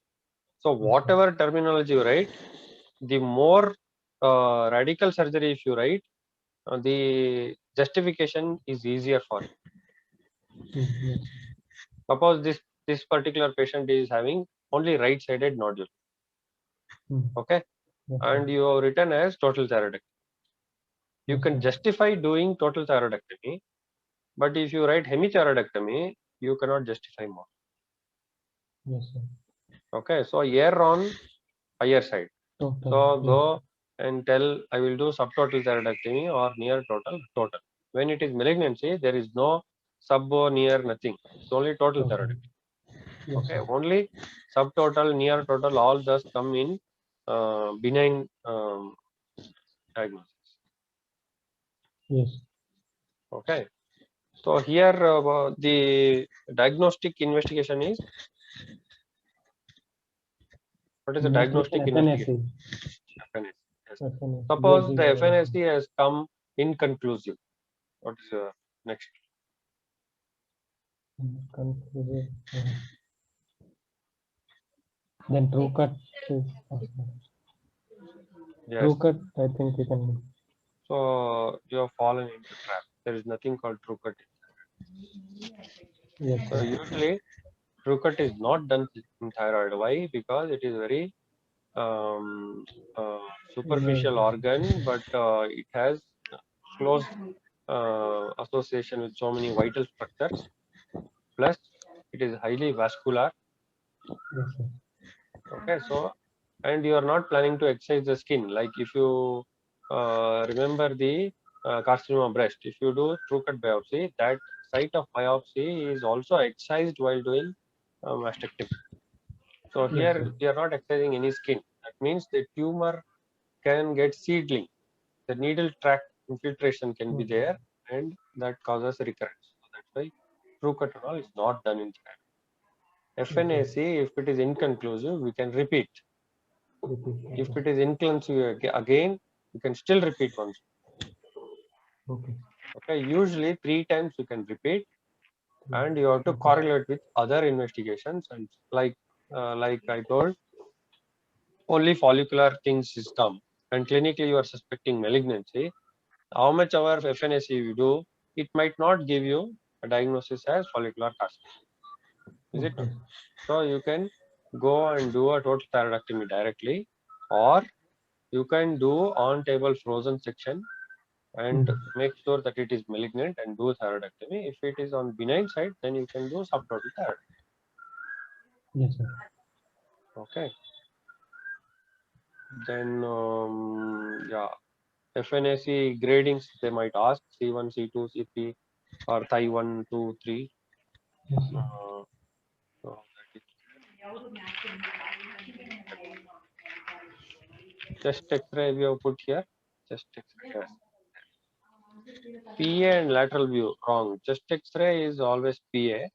So whatever terminology you write, the more radical surgery if you write, the justification is easier for you. Yes. Suppose this particular patient is having only right sided nodule. Okay. Yes, And you have written as total thyroidectomy. You yes, can sir. justify doing total thyroidectomy, but if you write hemithyroidectomy, you cannot justify more. Yes, sir. Okay, so err on higher side. Total. So go and tell I will do subtotal thyroidectomy or near total. When it is malignancy, there is no sub or near nothing. It's only total thyroidectomy. Yes, Okay, sir. only subtotal, near total, all thus come in benign diagnosis. Yes. Okay. So here the diagnostic investigation is, what is the diagnostic investigation? FNAC. Yes. FNAC. Suppose the FNAC has come inconclusive. What is next? Conclusive. Then true cut is Yes. true cut. I think we can do. So you have fallen into trap. There is nothing called true cut. Yes. So Sir. usually true cut is not done in thyroid. Why? Because it is very um, superficial organ, but it has close association with so many vital structures. Plus, it is highly vascular. Yes. Sir. Okay, so and you are not planning to excise the skin. Like if you remember the carcinoma breast, if you do true cut biopsy, that site of biopsy is also excised while doing mastectomy. So Yes, here sir. we are not excising any skin. That means the tumor can get seedling. The needle tract infiltration can be there, and that causes recurrence. So that's why true cut and all is not done in time. FNAC, if it is inconclusive, we can repeat. If it is inconclusive again, you can still repeat once. Okay. Okay, usually 3 times you can repeat, and you have to correlate with other investigations. And like I told, only follicular things is come, and clinically you are suspecting malignancy. How much our FNAC you do, it might not give you a diagnosis as follicular carcinoma. Is it not? So you can go and do a total thyroidectomy directly, or you can do on table frozen section and make sure that it is malignant and do thyroidectomy. If it is on benign side, then you can do subtotal thyroid. Yes, sir. Okay. Then yeah, FNAC gradings they might ask C1, C2, C3, or Thai 1, 2, 3. Yes, sir. So chest X-ray we have put here. Chest X-ray. Yes. PA and lateral view wrong. Chest X-ray is always PA,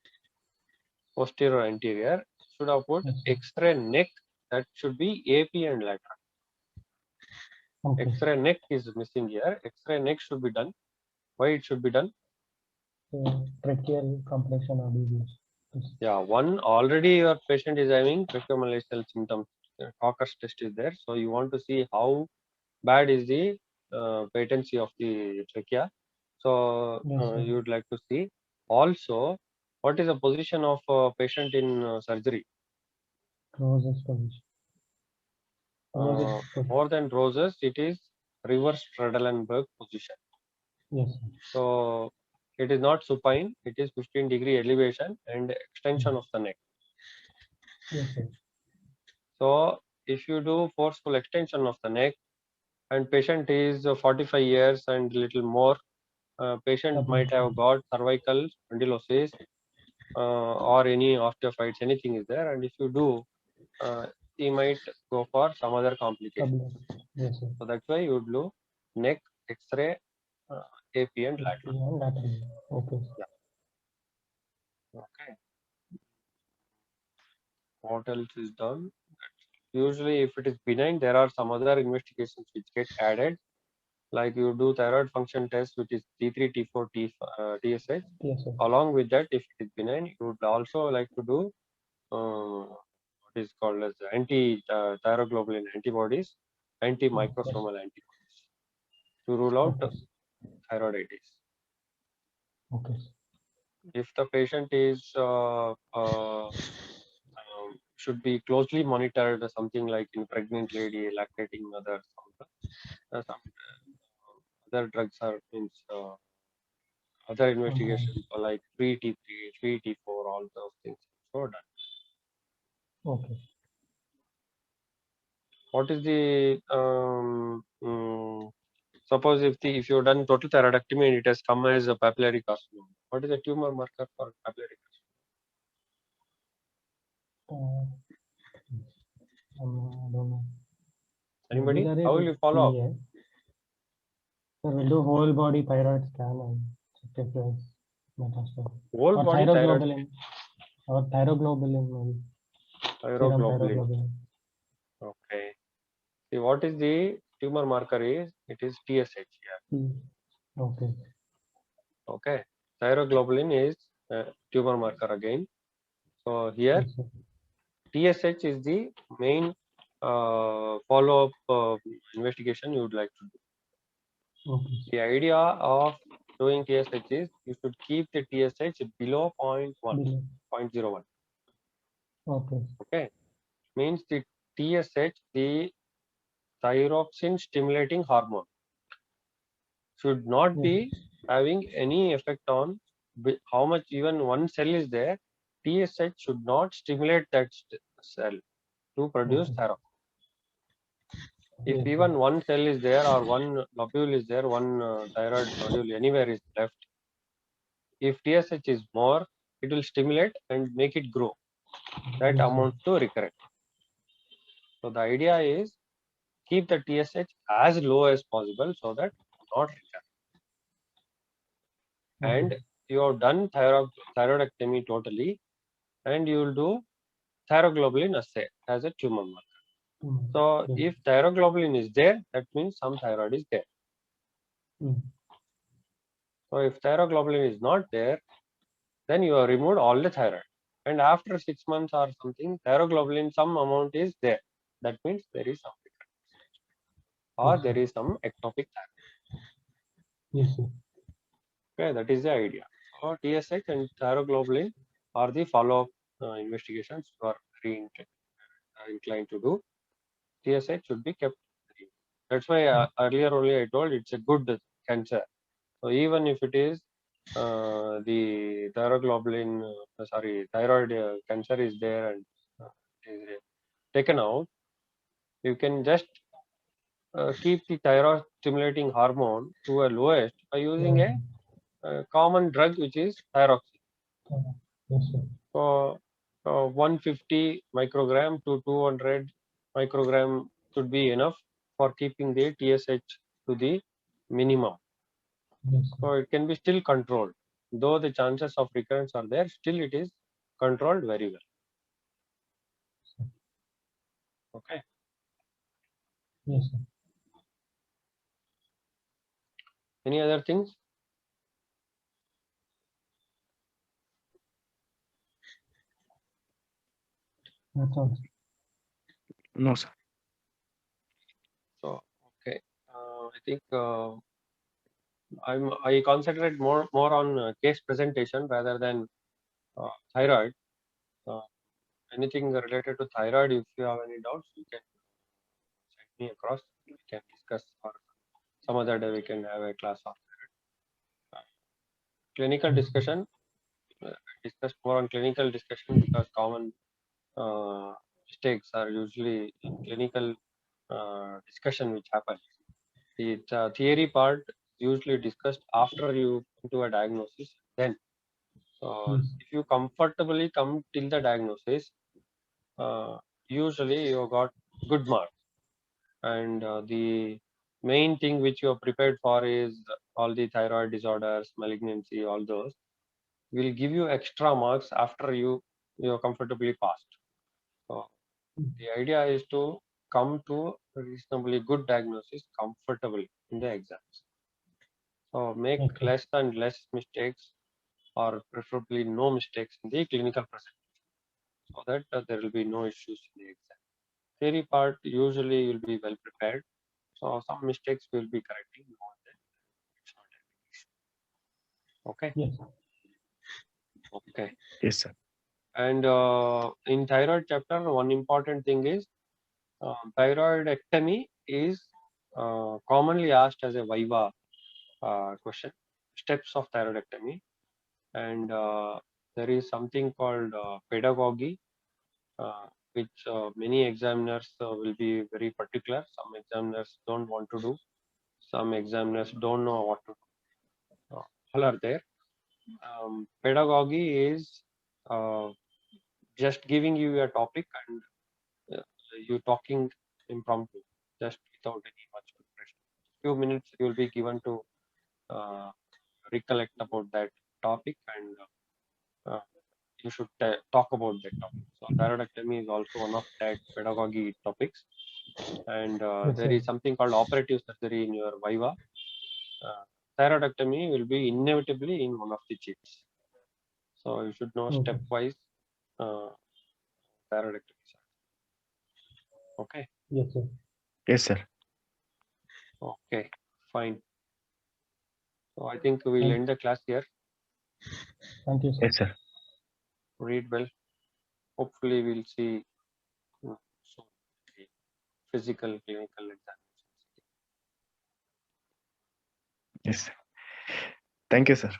posterior anterior. Should have put X-ray neck. That should be AP and lateral. Okay. X-ray neck is missing here. X-ray neck should be done. Why it should be done? Tracheal compression or disease. Yeah, one already your patient is having tracheomalacal symptoms. Cocker's test is there, so you want to see how bad is the patency of the trachea. So you would like to see also what is the position of patient in surgery. Roses position. More than roses, it is reverse Trendelenburg position. Yes. So it is not supine, it is 15-degree elevation and extension of the neck. Yes, sir. So if you do forceful extension of the neck and patient is 45 years and little more, patient might have got cervical spondylosis or any osteophytes, anything is there, and if you do, he might go for some other complication. Yes, sir. So that's why you would do neck X-ray, AP and lateral. Okay. Yeah. Okay. What else is done? Usually, if it is benign, there are some other investigations which get added. Like you do thyroid function test, which is T3, T4, TSH. Yes, sir. Along with that, if it is benign, you would also like to do what is called as anti-thyroglobulin antibodies, anti-microsomal antibodies to rule out thyroiditis. Okay. If the patient is should be closely monitored, something like in pregnant lady, lactating mother, some other drugs are other investigations like pre-T3, pre-T4, all those things so done. Okay. What is the suppose if you've done total thyroidectomy and it has come as a papillary carcinoma, what is the tumor marker for papillary carcinoma? I don't know. Anybody? How will you follow up? So we'll do whole body thyroid scan and check if there's metastasis. Whole Or body thyroid, thyroglobulin. Or thyroglobulin maybe. Serum thyroglobulin. thyroglobulin. Okay. See, what is the tumor marker is? It is TSH here. Okay. Okay. Thyroglobulin is tumor marker again. So here Yes, sir. TSH is the main follow-up investigation you would like to do. Okay. The idea of doing TSH is you should keep the TSH below 0.1, Below. 0.01. Okay. Okay. Means the TSH, the thyroxine stimulating hormone, should not Yes. be having any effect on how much even one cell is there. TSH should not stimulate that cell to produce Okay. thyroxine. If Yes, even sir. one cell is there or one lobule is there, one thyroid nodule anywhere is left, if TSH is more, it will stimulate and make it grow. That Yes, sir. amounts to recurrent. So the idea is keep the TSH as low as possible so that not recur. Okay. And you have done thyroidectomy totally, and you will do thyroglobulin assay as a tumor marker. So Yes. if thyroglobulin is there, that means some thyroid is there. So if thyroglobulin is not there, then you have removed all the thyroid. And after 6 months or something, thyroglobulin, some amount is there. That means there is some recurrence or Yes, there sir. is some ectopic thyroid. Yes, sir. Okay, that is the idea. So TSH and thyroglobulin are the follow-up investigations you are very inclined to do. TSH should be kept. That's why earlier only I told it's a good cancer. So even if it is the thyroid cancer is there and is taken out, you can just keep the thyroid stimulating hormone to a lowest by using a common drug which is thyroxine. Yes, sir. So 150 microgram to 200 microgram should be enough for keeping the TSH to the minimum. Yes, sir. So it can be still controlled. Though the chances of recurrence are there, still it is controlled very well. Okay. Yes, sir. Any other things? That's all. No, sir. So okay, I think I concentrate more on case presentation rather than thyroid. Uh, Anything related to thyroid, if you have any doubts, you can send me across. We can discuss, or some other day we can have a class on clinical discussion. Discuss more on clinical discussion because common mistakes are usually in clinical discussion which happen. The theory part usually discussed after you come to a diagnosis. Then, Yes. if you comfortably come till the diagnosis, usually you got good marks. And the main thing which you are prepared for is all the thyroid disorders, malignancy, all those will give you extra marks after you are comfortably passed. So the idea is to come to a reasonably good diagnosis comfortably in the exams. So make Okay. less and less mistakes, or preferably no mistakes in the clinical presentation, so that there will be no issues in the exam. Theory part usually you'll be well prepared, so some mistakes will be correcting now and then. It's not a big issue. Okay. Yes. Okay. Yes, sir. And in thyroid chapter, one important thing is thyroidectomy is commonly asked as a viva question. Steps of thyroidectomy, and there is something called pedagogy, which many examiners will be very particular. Some examiners don't want to do. Some examiners don't know what to do. All are there. Pedagogy is just giving you a topic and you talking impromptu, just without any much preparation. few minutes you will be given to recollect about that topic, and you should talk about that topic. So thyroidectomy is also one of that pedagogy topics, and Yes, there sir. is something called operative surgery in your viva. Thyroidectomy will be inevitably in one of the cheats. So you should know Okay. stepwise thyroidectomy. Okay. Yes, sir. Yes, sir. Okay. Fine. So I think we'll end the class here. Thank you, sir. Yes, sir. Read well. Hopefully we'll see soon the physical clinical examinations. Yes. Thank you, sir.